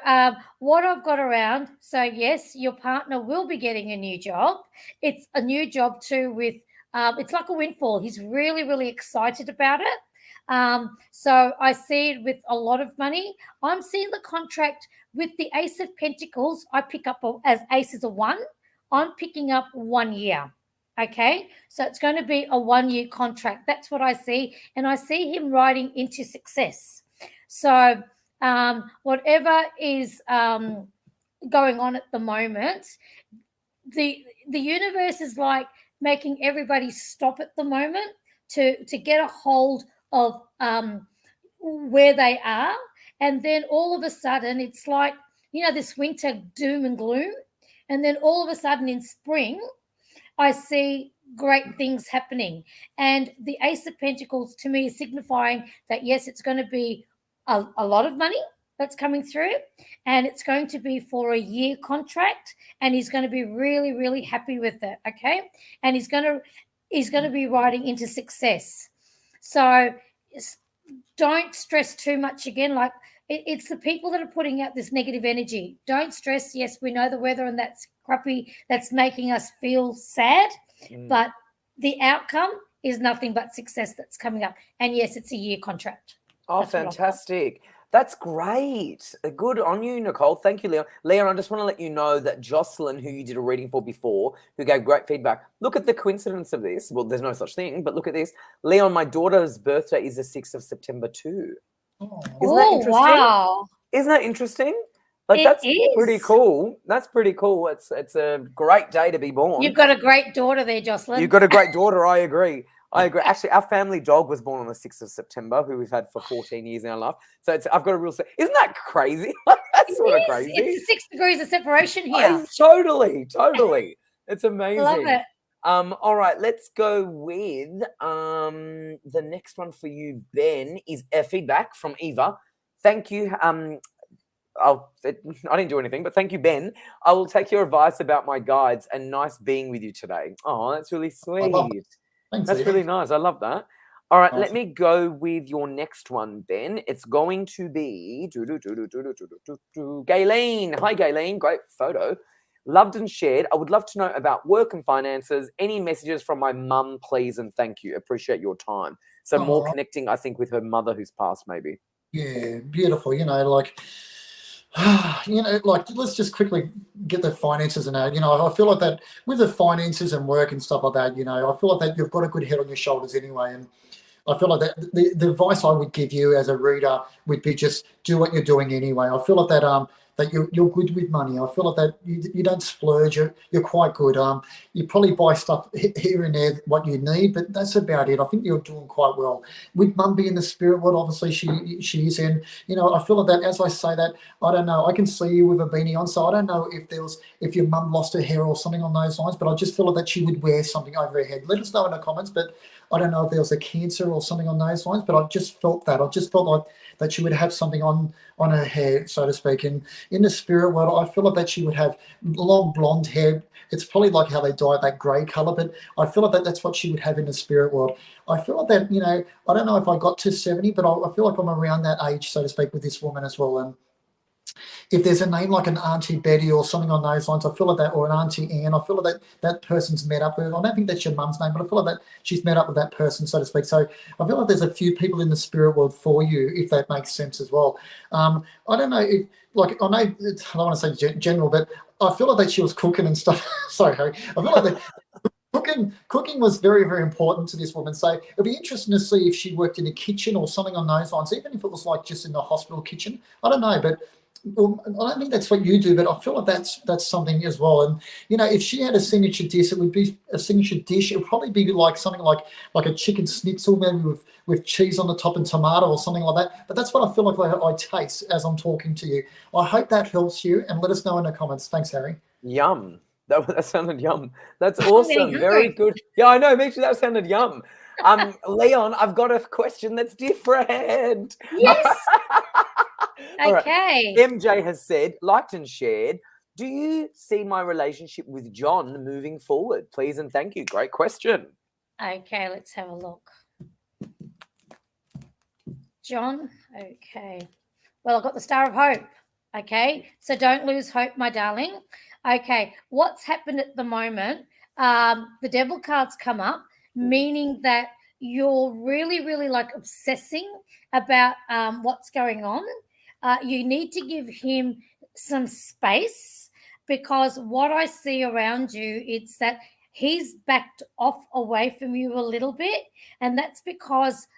what I've got around, so yes, your partner will be getting a new job. It's a new job too with, it's like a windfall. He's really, really excited about it. So I see it with a lot of money. I'm seeing the contract with the Ace of Pentacles. I pick up as Ace is a 1. I'm picking up 1 year. Okay, so it's going to be a 1-year contract. That's what I see. And I see him riding into success. So whatever is going on at the moment, the universe is like making everybody stop at the moment to get a hold of where they are. And then all of a sudden it's like this winter doom and gloom. And then all of a sudden in spring, I see great things happening. And the Ace of Pentacles to me is signifying that, yes, it's going to be a lot of money that's coming through, and it's going to be for a year contract, and he's going to be really, really happy with it. Okay. And he's going to be riding into success. So don't stress too much again. Like, it's the people that are putting out this negative energy. Don't stress. Yes, we know the weather and that's crappy. That's making us feel sad. But the outcome is nothing but success that's coming up. And yes, it's a year contract. Oh, fantastic. That's great. Good on you, Nicole. Thank you, Leon. Leon, I just want to let you know that Jocelyn, who you did a reading for before, who gave great feedback, look at the coincidence of this. Well, there's no such thing, but look at this. Leon, my daughter's birthday is the 6th of September too. Oh, Isn't that interesting? Wow. Isn't that interesting? Like, that's pretty cool. That's pretty cool. It's a great day to be born. You've got a great daughter there, Jocelyn. You've got a great daughter. I agree. Actually, our family dog was born on the 6th of September, who we've had for 14 years in our life. So I've got a real... Isn't that crazy? That's sort of crazy. It's 6 degrees of separation here. Totally. It's amazing. Love it. All right, let's go with the next one for you, Ben, is feedback from Eva. Thank you. I didn't do anything, but thank you, Ben. I will take your advice about my guides, and nice being with you today. Oh, that's really sweet. Thanks, that's Eva. really nice. I love that. All right, Awesome. let me go with your next one, Ben. It's going to be Gayleen. Hi, Gayleen. Great photo. Loved and shared. I would love to know about work and finances. Any messages from my mum, please, and thank you. Appreciate your time. So more connecting, I think, with her mother who's passed, maybe. Yeah, beautiful. Let's just quickly get the finances and that. I feel like that with the finances and work and stuff like that, I feel like that you've got a good head on your shoulders anyway. And I feel like that the advice I would give you as a reader would be just do what you're doing anyway. I feel like that that you're good with money. I feel like that you don't splurge. You're quite good. You probably buy stuff here and there what you need, but that's about it. I think you're doing quite well. With Mum being the spirit world, obviously she is, and I feel like that as I say that, I don't know. I can see you with a beanie on, so I don't know if your mum lost her hair or something on those lines, but I just feel like that she would wear something over her head. Let us know in the comments, but I don't know if there was a cancer or something on those lines, but I just felt that. I just felt like that she would have something on her hair, so to speak. And in the spirit world, I feel like that she would have long blonde hair. It's probably like how they dye it, that grey colour, but I feel like that's what she would have in the spirit world. I feel like that, I don't know if I got to 70, but I feel like I'm around that age, so to speak, with this woman as well. And if there's a name like an Auntie Betty or something on those lines, I feel like that, or an Auntie Anne, I feel like that person's met up with. I don't think that's your mum's name, but I feel like that she's met up with that person, so to speak. So I feel like there's a few people in the spirit world for you, if that makes sense as well. I don't know if, I know, I don't want to say general, but I feel like that she was cooking and stuff. Sorry, Harry. I feel like that cooking was very, very important to this woman. So it'll be interesting to see if she worked in a kitchen or something on those lines, even if it was like just in the hospital kitchen. I don't know, but well, I don't think that's what you do, but I feel like that's something as well. And if she had a signature dish, it would be a signature dish. It would probably be like something like a chicken schnitzel, maybe with cheese on the top and tomato or something like that. But that's what I feel like I taste as I'm talking to you. I hope that helps you, and let us know in the comments. Thanks, Harry. Yum. That sounded yum. That's awesome. Very good. Yeah, I know. Make sure that sounded yum. Leon, I've got a question that's different. Yes. All Okay. Right. MJ has said, liked and shared, do you see my relationship with John moving forward? Please and thank you. Great question. Okay, let's have a look. John, okay. Well, I've got the Star of Hope. Okay, so don't lose hope, my darling. Okay, what's happened at the moment? The Devil cards come up, meaning that you're really, really obsessing about what's going on. You need to give him some space, because what I see around you, it's that he's backed off away from you a little bit, and that's because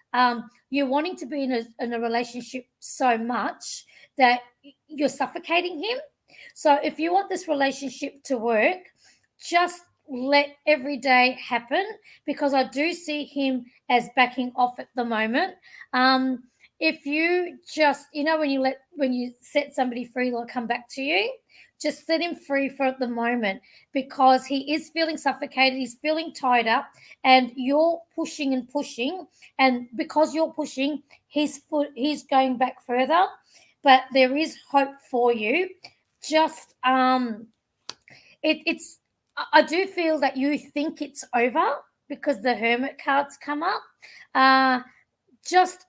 you're wanting to be in a relationship so much that you're suffocating him. So if you want this relationship to work, just let every day happen, because I do see him as backing off at the moment. if you just, when you set somebody free, they'll come back to you. Just set him free for the moment, because he is feeling suffocated. He's feeling tied up, and you're pushing and pushing. And because you're pushing, he's going back further. But there is hope for you. Just it's. I do feel that you think it's over because the Hermit cards come up. Just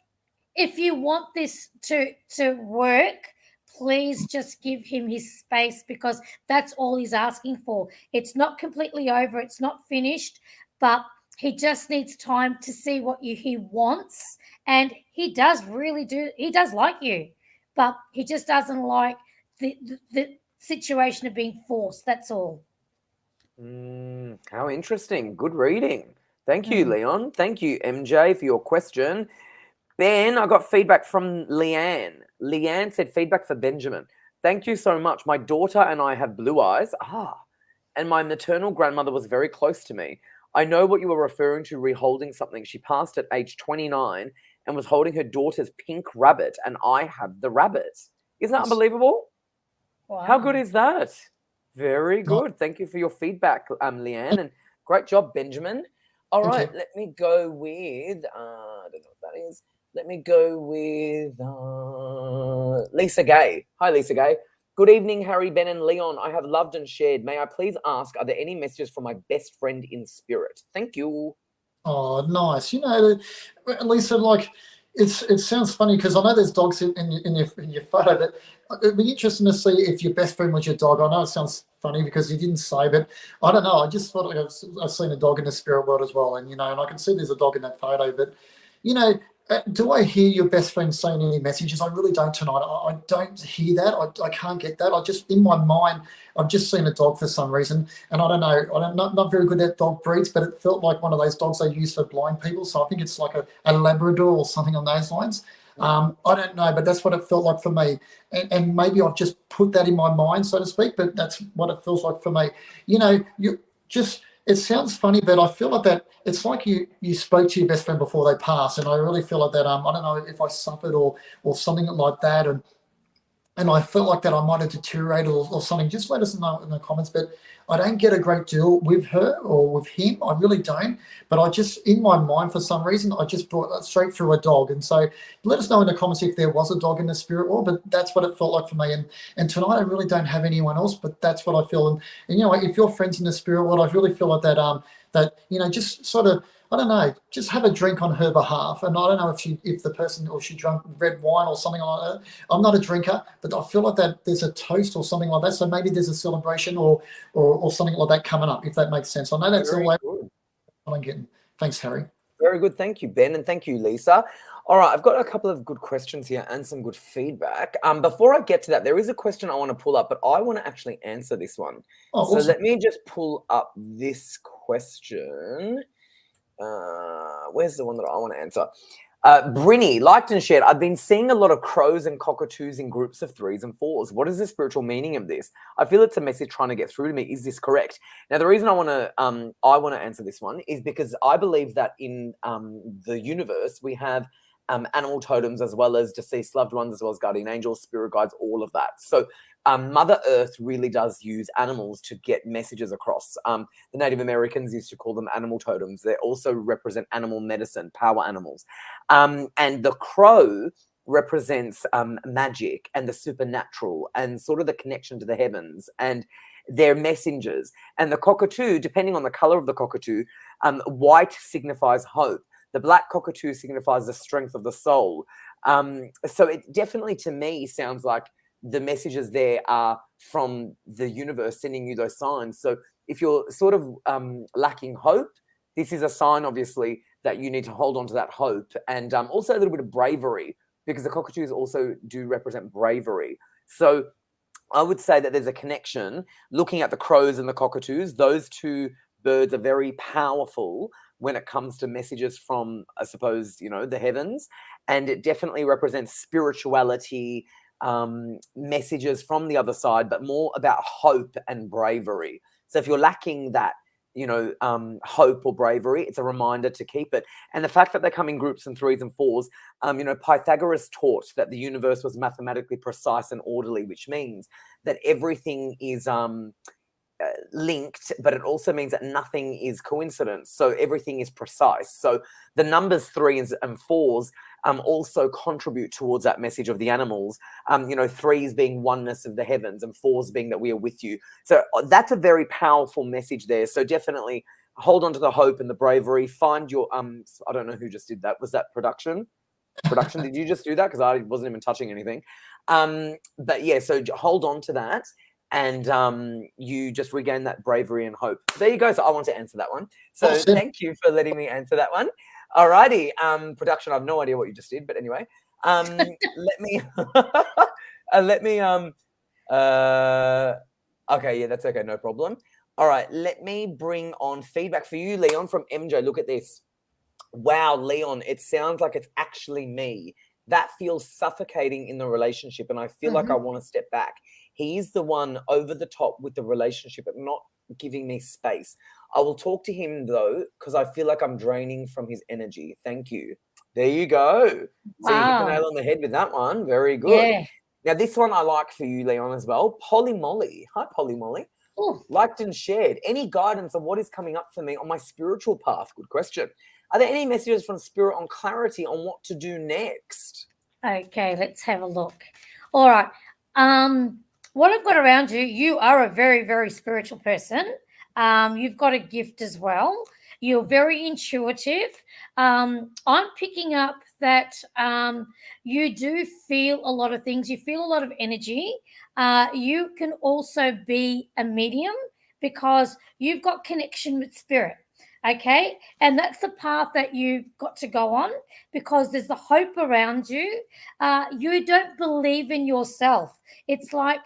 if you want this to work, please just give him his space, because that's all he's asking for. It's not completely over. It's not finished, but he just needs time to see what he wants. And he does like you, but he just doesn't like the situation of being forced. That's all. How interesting. Good reading. Thank you, Leon. Thank you, MJ, for your question. Ben, I got feedback from Leanne. Leanne said feedback for Benjamin. Thank you so much. My daughter and I have blue eyes. And my maternal grandmother was very close to me. I know what you were referring to, reholding something. She passed at age 29 and was holding her daughter's pink rabbit, and I have the rabbit. Isn't that unbelievable? Wow. How good is that? Very good. Thank you for your feedback, Leanne, and great job, Benjamin. All right, let me go with, I don't know what that is. Let me go with Lisa Gay. Hi, Lisa Gay. Good evening, Harry, Ben, and Leon. I have loved and shared. May I please ask, are there any messages from my best friend in spirit? Thank you. Oh, nice. Lisa, like, it sounds funny because I know there's dogs in your photo, but it'd be interesting to see if your best friend was your dog. I know it sounds funny because you didn't say, but I don't know. I just thought I've seen a dog in the spirit world as well, and and I can see there's a dog in that photo, but do I hear your best friend saying any messages? I really don't tonight. I don't hear that. I can't get that. I just, in my mind, I've just seen a dog for some reason, and I don't know. I'm not very good at dog breeds, but it felt like one of those dogs they use for blind people. So I think it's like a Labrador or something on those lines. I don't know, but that's what it felt like for me. And maybe I've just put that in my mind, so to speak, but that's what it feels like for me. It sounds funny, but I feel like that it's like you spoke to your best friend before they passed, and I really feel like that. I don't know if I suffered or something like that, and I felt like that I might have deteriorated or something. Just let us know in the comments. But I don't get a great deal with her or with him. I really don't. But I just, in my mind, for some reason, I just brought that straight through a dog. And so let us know in the comments if there was a dog in the spirit world. But that's what it felt like for me. And tonight I really don't have anyone else, but that's what I feel. And if you're friends in the spirit world, I really feel like that just sort of, I don't know, just have a drink on her behalf. And I don't know if the person or she drank red wine or something like that. I'm not a drinker, but I feel like that there's a toast or something like that. So maybe there's a celebration or something like that coming up, if that makes sense. I know that's all I'm getting. Thanks, Harry. Very good. Thank you, Ben, and thank you, Lisa. All right, I've got a couple of good questions here and some good feedback. Before I get to that, there is a question I want to pull up, but I want to actually answer this one. Oh, so awesome. let me just pull up this question. Where's the one that I want to answer? Brinny, liked and shared. I've been seeing a lot of crows and cockatoos in groups of 3s and 4s. What is the spiritual meaning of this? I feel it's a message trying to get through to me. Is this correct? Now, the reason I want to answer this one is because I believe that in the universe we have animal totems as well as deceased loved ones, as well as guardian angels, spirit guides, all of that. So Mother Earth really does use animals to get messages across. The Native Americans used to call them animal totems. They also represent animal medicine, power animals. And the crow represents magic and the supernatural and sort of the connection to the heavens, and they're messengers. And the cockatoo, depending on the color of the cockatoo, white signifies hope. The black cockatoo signifies the strength of the soul. So it definitely, to me, sounds like the messages there are from the universe sending you those signs. So if you're sort of lacking hope, this is a sign, obviously, that you need to hold on to that hope, and also a little bit of bravery, because the cockatoos also do represent bravery. So I would say that there's a connection. Looking at the crows and the cockatoos, those two birds are very powerful when it comes to messages from, I suppose, the heavens, and it definitely represents spirituality, messages from the other side, but more about hope and bravery. So if you're lacking that hope or bravery. It's a reminder to keep it. And the fact that they come in groups and 3s and 4s, Pythagoras taught that the universe was mathematically precise and orderly, which means that everything is linked, but it also means that nothing is coincidence. So everything is precise. So the numbers 3s and 4s also contribute towards that message of the animals. 3s being oneness of the heavens and 4s being that we are with you. So that's a very powerful message there. So definitely hold on to the hope and the bravery. Find your I don't know who just did that. Was that production? Did you just do that? Because I wasn't even touching anything. But yeah, so hold on to that. And you just regain that bravery and hope. There you go. So I want to answer that one. So Awesome. Thank you for letting me answer that one. Alrighty. Production, I have no idea what you just did, but anyway. Let me okay, yeah, that's okay, no problem. All right, let me bring on feedback for you, Leon, from MJ. Look at this. Wow, Leon, it sounds like it's actually me. That feels suffocating in the relationship, and I feel like I want to step back. He's the one over the top with the relationship and not giving me space. I will talk to him, though, because I feel like I'm draining from his energy. Thank you. There you go. So you hit the nail on the head with that one. Very good. Yeah. Now, this one I like for you, Leon, as well. Polly Molly. Hi, Polly Molly. Ooh. Liked and shared. Any guidance on what is coming up for me on my spiritual path? Good question. Are there any messages from Spirit on clarity on what to do next? Okay, let's have a look. All right. What I've got around you, you are a very, very spiritual person. You've got a gift as well. You're very intuitive. I'm picking up that you do feel a lot of things. You feel a lot of energy. You can also be a medium because you've got connection with spirit. Okay. And that's the path that you've got to go on because there's the hope around you. You don't believe in yourself. It's like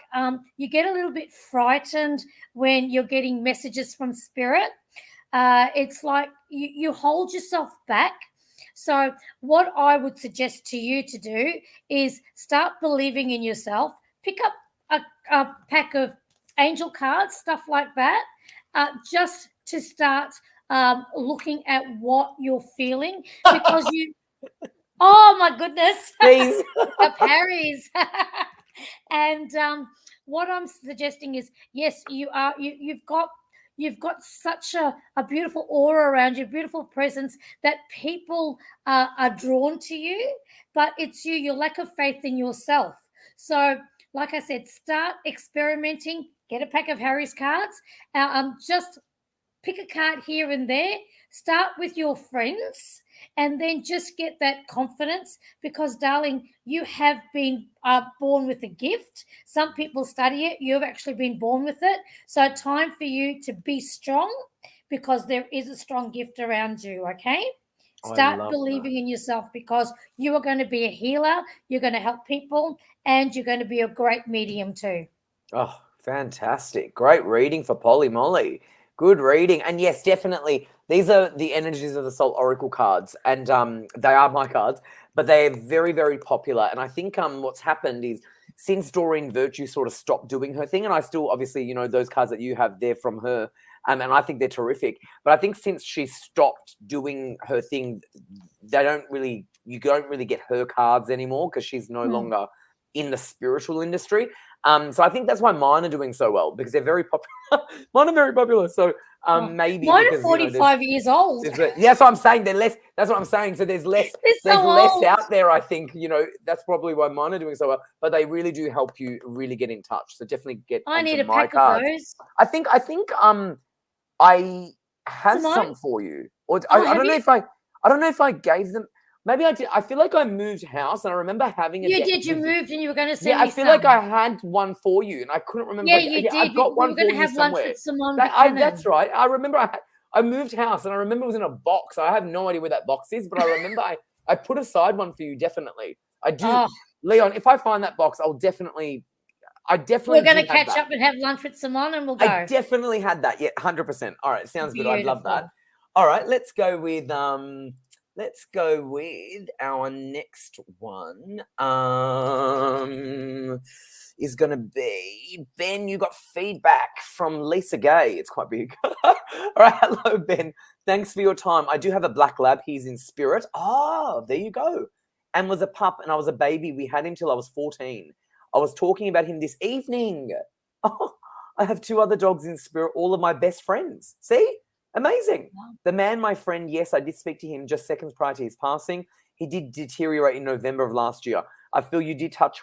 you get a little bit frightened when you're getting messages from spirit. It's like you hold yourself back. So what I would suggest to you to do is start believing in yourself. Pick up a pack of angel cards, stuff like that, just to start looking at what you're feeling because you oh my goodness Please. the Harry's and what I'm suggesting is yes you've got such a beautiful aura around you, beautiful presence that people are drawn to you, but it's your lack of faith in yourself. So like I said, start experimenting, get a pack of Harry's cards, just pick a card here and there, start with your friends, and then just get that confidence because, darling, you have been born with a gift. Some people study it. You've actually been born with it. So time for you to be strong because there is a strong gift around you, okay? Start believing in yourself because you are going to be a healer, you're going to help people, and you're going to be a great medium too. Oh, fantastic. Great reading for Polly Molly. Good reading. And yes, definitely, these are the energies of the soul oracle cards, and they are my cards, but they're very, very popular. And I think what's happened is since Doreen Virtue sort of stopped doing her thing, and I still obviously, those cards that you have there from her, and I think they're terrific. But I think since she stopped doing her thing, you don't really get her cards anymore because she's no longer in the spiritual industry. So I think that's why mine are doing so well because they're very popular. Mine are very popular. So maybe mine because, are 45 years old. Yeah, that's what I'm saying. They're less. That's what I'm saying. So there's less. There's less out there. I think that's probably why mine are doing so well. But they really do help you really get in touch. So definitely get. I need a my pack cards. of those. I think I have some for you, or I don't know if I gave them. Maybe I did. I feel like I moved house, and I remember having a. You did. You moved, and you were going to send me I feel some. like I had one for you, and I couldn't remember. Yeah, you did. I've got one for you somewhere. That's right. I remember I moved house, and I remember it was in a box. I have no idea where that box is, but I remember I put aside one for you. Definitely, I do. Leon, if I find that box, I'll definitely. We're going to catch up and have lunch with Simone, and we'll go. I definitely had that. Yeah, 100%. All right, sounds good. I'd love that. All right, let's go with our next one. is going to be Ben. You got feedback from Lisa Gay. It's quite big. All right. Hello, Ben. Thanks for your time. I do have a black lab. He's in spirit. Oh, there you go. And was a pup and I was a baby. We had him till I was 14. I was talking about him this evening. Oh, I have 2 other dogs in spirit, all of my best friends. See? Amazing. Wow. The man, my friend, yes, I did speak to him just seconds prior to his passing. He did deteriorate in November of last year. I feel you did touch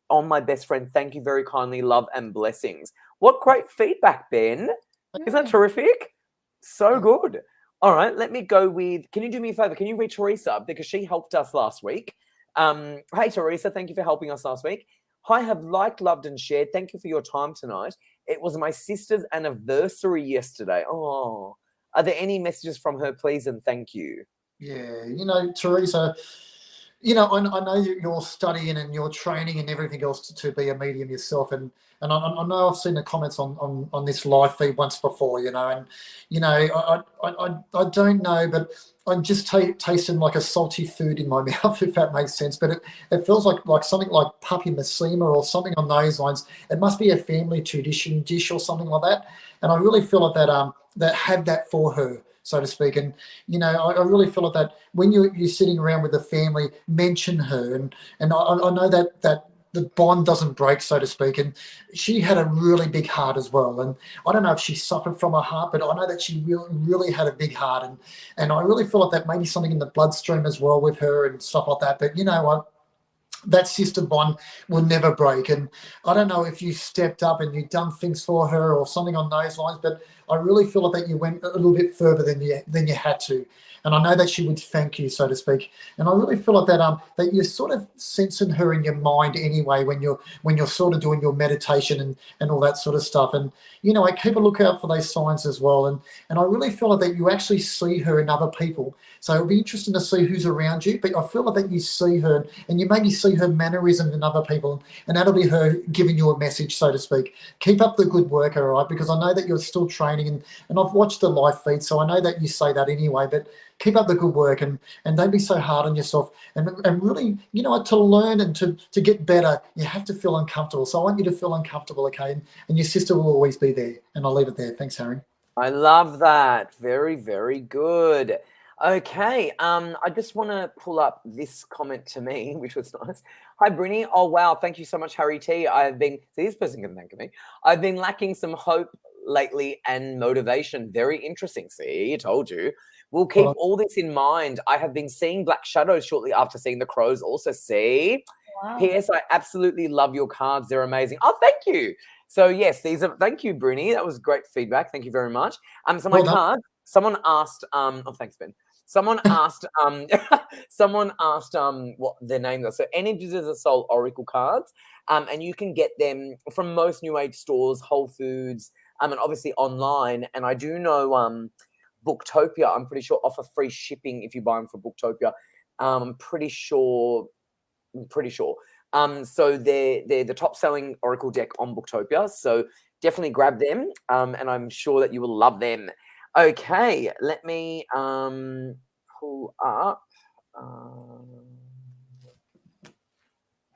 on my best friend. Thank you very kindly. Love and blessings. What great feedback, Ben. Isn't that terrific? So good. All right, let me go with, can you do me a favor? Can you read Teresa? Because she helped us last week. Hey, Teresa, thank you for helping us last week. I have liked, loved, and shared. Thank you for your time tonight. It was my sister's anniversary yesterday. Oh, are there any messages from her, please, and thank you? Yeah, Teresa, I know you're studying and you're training and everything else to be a medium yourself, and I know I've seen the comments on this live feed once before, and I don't know, but I'm just tasting like a salty food in my mouth, if that makes sense. But it feels like something like puppy masima or something on those lines. It must be a family tradition dish or something like that, and I really feel like that had that for her, so to speak. And I really feel like that when you're sitting around with the family, mention her, and I know that the bond doesn't break, so to speak. And she had a really big heart as well. And I don't know if she suffered from her heart, but I know that she really had a big heart. And I really feel like that may be something in the bloodstream as well with her and stuff like that. But you know what? That sister bond will never break. And I don't know if you stepped up and you've done things for her or something on those lines, but I really feel like that you went a little bit further than you had to. And I know that she would thank you, so to speak. And I really feel like that you're sort of sensing her in your mind anyway when you're sort of doing your meditation and all that sort of stuff. And I keep a lookout for those signs as well. And I really feel like that you actually see her in other people. So it'll be interesting to see who's around you. But I feel like that you see her and you maybe see her mannerisms in other people, and that'll be her giving you a message, so to speak. Keep up the good work, all right? Because I know that you're still training, and I've watched the live feed, so I know that you say that anyway. But keep up the good work, and don't be so hard on yourself. And really, to learn and to get better, you have to feel uncomfortable. So I want you to feel uncomfortable, okay? And your sister will always be there. And I'll leave it there. Thanks, Harry. I love that. Very, very good. Okay, I just want to pull up this comment to me, which was nice. Hi, Brinny. Oh, wow. Thank you so much, Harry T. See, this person can thank me. I've been lacking some hope lately and motivation. Very interesting. See, I told you. We'll keep all this in mind. I have been seeing black shadows shortly after seeing the crows also. See? Wow. P.S. I absolutely love your cards. They're amazing. Oh, thank you. So, yes, thank you, Bruni. That was great feedback. Thank you very much. So my cards, someone asked, oh, thanks, Ben. Someone asked, what their name was. So Energies of the Soul Oracle cards, and you can get them from most New Age stores, Whole Foods, and obviously online. And I do know Booktopia, I'm pretty sure, offer free shipping if you buy them from Booktopia. I'm pretty sure. So they're the top selling Oracle deck on Booktopia. So definitely grab them, and I'm sure that you will love them. Okay, let me pull up.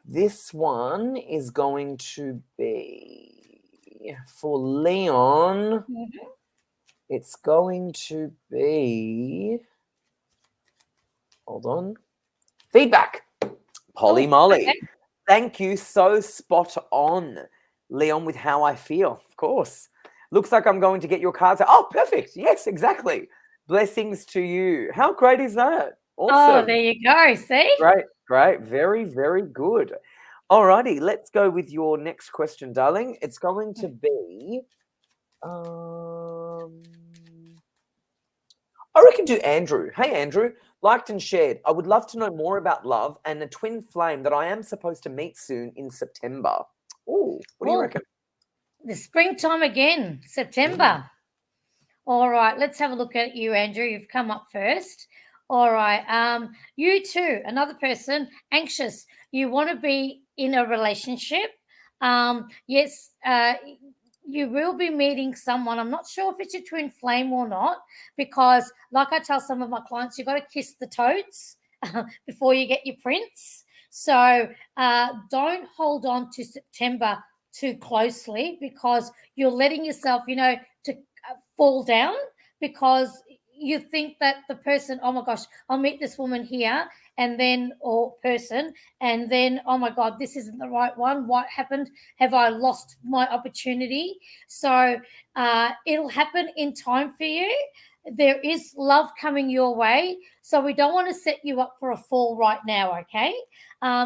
This one is going to be for Leon. Mm-hmm. It's going to be, hold on, feedback. Polly Molly. Okay. Thank you. So spot on, Leon, with how I feel. Of course. Looks like I'm going to get your cards. Oh, perfect. Yes, exactly. Blessings to you. How great is that? Awesome. Oh, there you go. See? Great. Very, very good. All righty. Let's go with your next question, darling. It's going to be, I reckon to Andrew. Hey, Andrew. Liked and shared. I would love to know more about love and a twin flame that I am supposed to meet soon in September. Oh, what do you reckon? The springtime again, September. All right, let's have a look at you, Andrew. You've come up first. All right. You too, another person, anxious. You want to be in a relationship. Yes, you will be meeting someone. I'm not sure if it's your twin flame or not, because like I tell some of my clients, you've got to kiss the toads before you get your prince. So don't hold on to September too closely, because you're letting yourself, to fall down, because you think that the person, oh my gosh, I'll meet this woman here, and then, or person, and then, oh my God, this isn't the right one. What happened? Have I lost my opportunity? So it'll happen in time for you. There is love coming your way. So we don't want to set you up for a fall right now, okay?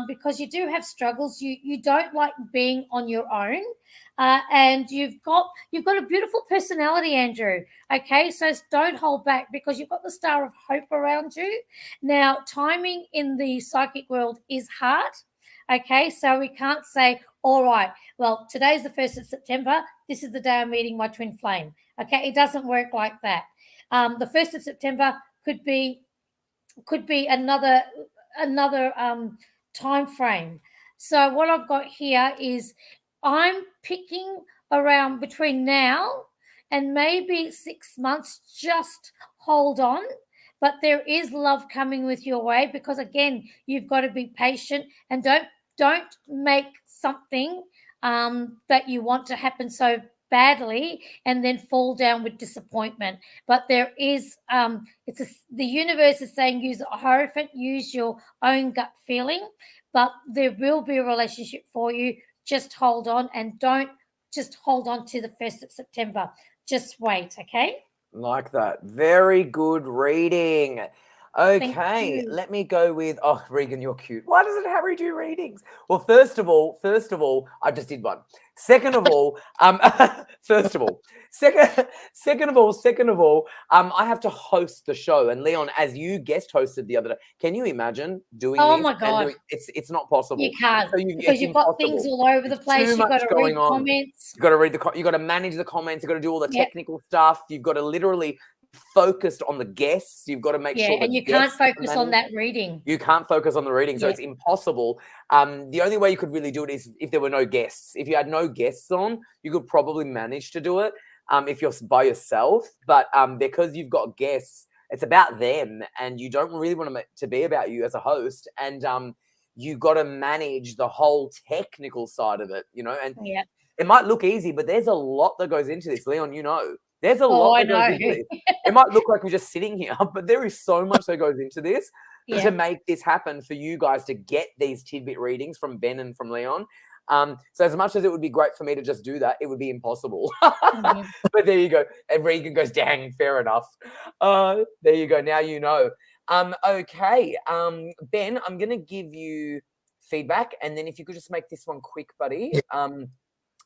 Because you do have struggles. You don't like being on your own. And you've got a beautiful personality, Andrew. Okay, so don't hold back, because you've got the Star of Hope around you. Now, timing in the psychic world is hard. Okay, so we can't say, all right, well, today's the 1st of September. This is the day I'm meeting my twin flame. Okay, it doesn't work like that. The 1st of September could be another time frame. So what I've got here is, I'm picking around between now and maybe 6 months. Just hold on. But there is love coming with your way, because again, you've got to be patient, and don't make something that you want to happen so badly and then fall down with disappointment. But there is the universe is saying, use a hierophant, use your own gut feeling, but there will be a relationship for you. Just hold on, and don't just hold on to the 1st of September. Just wait, okay? Like that. Very good reading. Okay, let me go with, oh, Regan, you're cute. Why doesn't Harry do readings? Well, first of all, I just did one. Second of all, second of all, I have to host the show. And Leon, as you guest hosted the other day, can you imagine doing this? Oh my God. It's not possible. You can't, So because you've got things all over the place. You've got to read comments. You've got to read you've got to manage the comments. You've got to do all the technical stuff. You've got to literally focused on the guests. You've got to make sure, and you can't focus on that reading. You can't focus on the reading, so it's impossible. The only way you could really do it is if there were no guests. If you had no guests on, you could probably manage to do it if you're by yourself. But because you've got guests, it's about them, and you don't really want it to be about you as a host. And you got to manage the whole technical side of it, and it might look easy, but there's a lot that goes into this, Leon. There's a lot that goes into this. It might look like we're just sitting here, but there is so much that goes into this to make this happen for you guys to get these tidbit readings from Ben and from Leon. So as much as it would be great for me to just do that, it would be impossible. But there you go. And Regan goes, dang, fair enough. There you go. Now you know. Okay. Ben, I'm going to give you feedback. And then if you could just make this one quick, buddy. All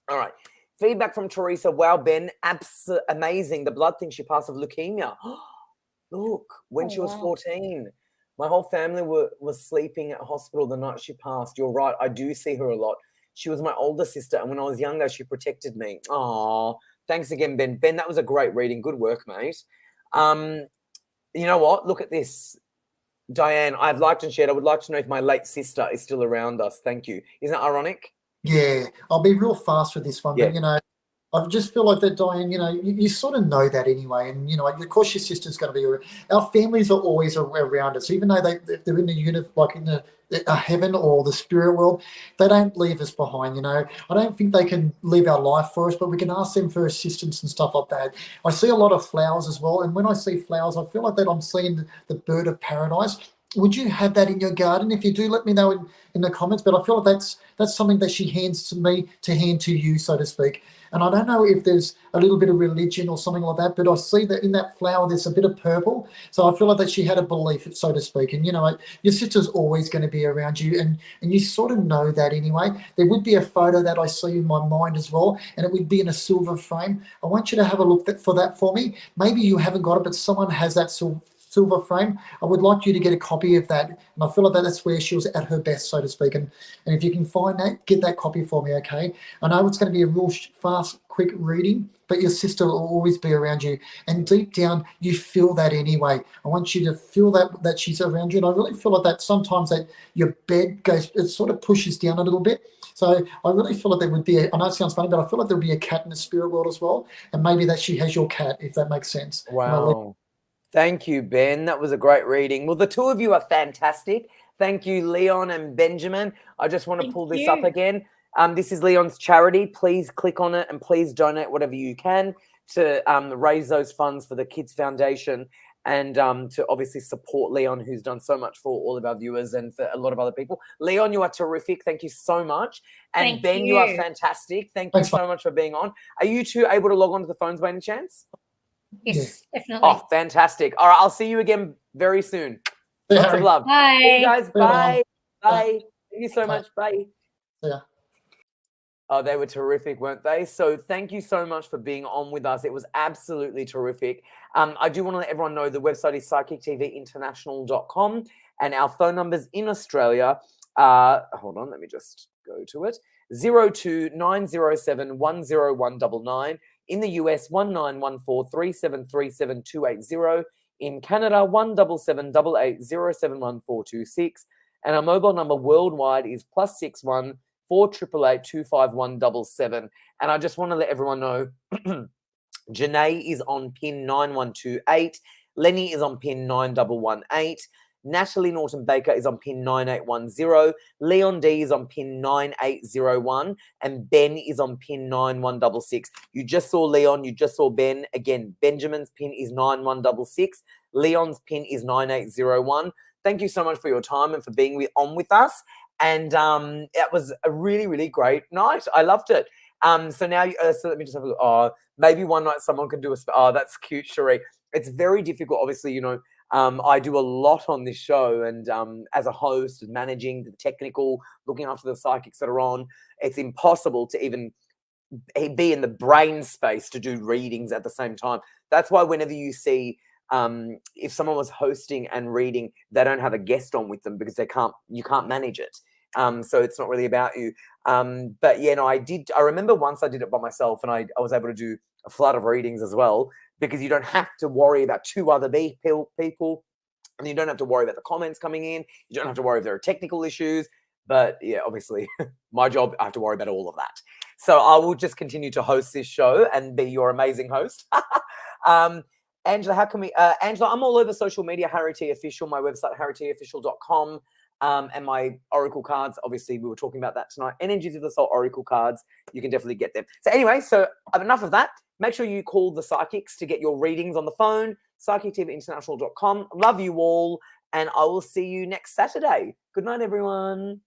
right. Feedback from Teresa. Wow, Ben, amazing. The blood thing she passed of leukemia. Look, when she was 14, my whole family was sleeping at hospital the night she passed. You're right. I do see her a lot. She was my older sister, and when I was younger, she protected me. Oh, thanks again, Ben. Ben, that was a great reading. Good work, mate. You know what? Look at this. Diane, I've liked and shared. I would like to know if my late sister is still around us. Thank you. Isn't that ironic? Yeah, I'll be real fast with this one, but I just feel like that, Diane. You sort of know that anyway, and of course your sister's going to be around. Our families are always around us, even though they're in the unit, like in the heaven or the spirit world. They don't leave us behind. I don't think they can live our life for us, but we can ask them for assistance and stuff like that. I see a lot of flowers as well, and when I see flowers, I feel like that I'm seeing the bird of paradise. Would you have that in your garden? If you do, let me know in the comments. But I feel like that's something that she hands to me to hand to you, so to speak. And I don't know if there's a little bit of religion or something like that, but I see that in that flower there's a bit of purple. So I feel like that she had a belief, so to speak. And your sister's always going to be around you, and you sort of know that anyway. There would be a photo that I see in my mind as well, and it would be in a silver frame. I want you to have a look for that for me. Maybe you haven't got it, but someone has that silver frame. I would like you to get a copy of that, and I feel like that's where she was at her best, so to speak. And if you can find that, get that copy for me, okay? I know it's going to be a real fast, quick reading, but your sister will always be around you, and deep down you feel that anyway. I want you to feel that she's around you, and I really feel like that sometimes that your bed it sort of pushes down a little bit. So I really feel like there would be I know it sounds funny, but I feel like there would be a cat in the spirit world as well, and maybe that she has your cat, if that makes sense. Wow. Thank you, Ben. That was a great reading. Well, the two of you are fantastic. Thank you, Leon and Benjamin. I just want to Thank pull this up you. again. This is Leon's charity. Please click on it and please donate whatever you can to raise those funds for the Kids Foundation and to obviously support Leon, who's done so much for all of our viewers and for a lot of other people. Leon, you are terrific. Thank you so much. And Thank Ben, you are you. fantastic. Thank Thanks, you so much for being on. Are you two able to log on to the phones by any chance? Yes, definitely. Oh, fantastic. All right, I'll see you again very soon. See you, Lots of Harry. love. Bye. See you guys. See you, Bye. Leon. Bye. Thank you so Bye. much. Bye. See ya. Oh, they were terrific, weren't they? So thank you so much for being on with us. It was absolutely terrific. I do want to let everyone know the website is psychictvinternational.com and our phone numbers in Australia. Hold on, let me just go to it. 02907101999. In the US, 191437372280. In Canada, 17788071426. And our mobile number worldwide is +61 488825177. And I just want to let everyone know Janae is on pin 9128. Lenny is on pin 9118. Natalie Norton Baker is on pin 9810. Leon D is on pin 9801. And Ben is on pin 9166. You just saw Leon, you just saw Ben. Again, Benjamin's pin is 9166. Leon's pin is 9801. Thank you so much for your time and for being on with us. And it was a really, really great night. I loved it. So now, so let me just have a look. Oh, maybe one night someone can do a. Oh, that's cute, Cherie. It's very difficult. Obviously, you know, I do a lot on this show, and as a host, managing the technical, looking after the psychics that are on, it's impossible to even be in the brain space to do readings at the same time. That's why whenever you see if someone was hosting and reading, they don't have a guest on with them because you can't manage it. So it's not really about you. But yeah, no, I remember once I did it by myself and I was able to do a flood of readings as well, because you don't have to worry about two other people and you don't have to worry about the comments coming in. You don't have to worry if there are technical issues. But yeah, obviously my job, I have to worry about all of that. So I will just continue to host this show and be your amazing host. Angela, how can we, Angela, I'm all over social media, Harry T Official, my website, harrytofficial.com, and my Oracle cards. Obviously, we were talking about that tonight. Energies of the Soul Oracle cards, you can definitely get them. So anyway, so enough of that. Make sure you call the psychics to get your readings on the phone, psychictvinternational.com. Love you all, and I will see you next Saturday. Good night, everyone.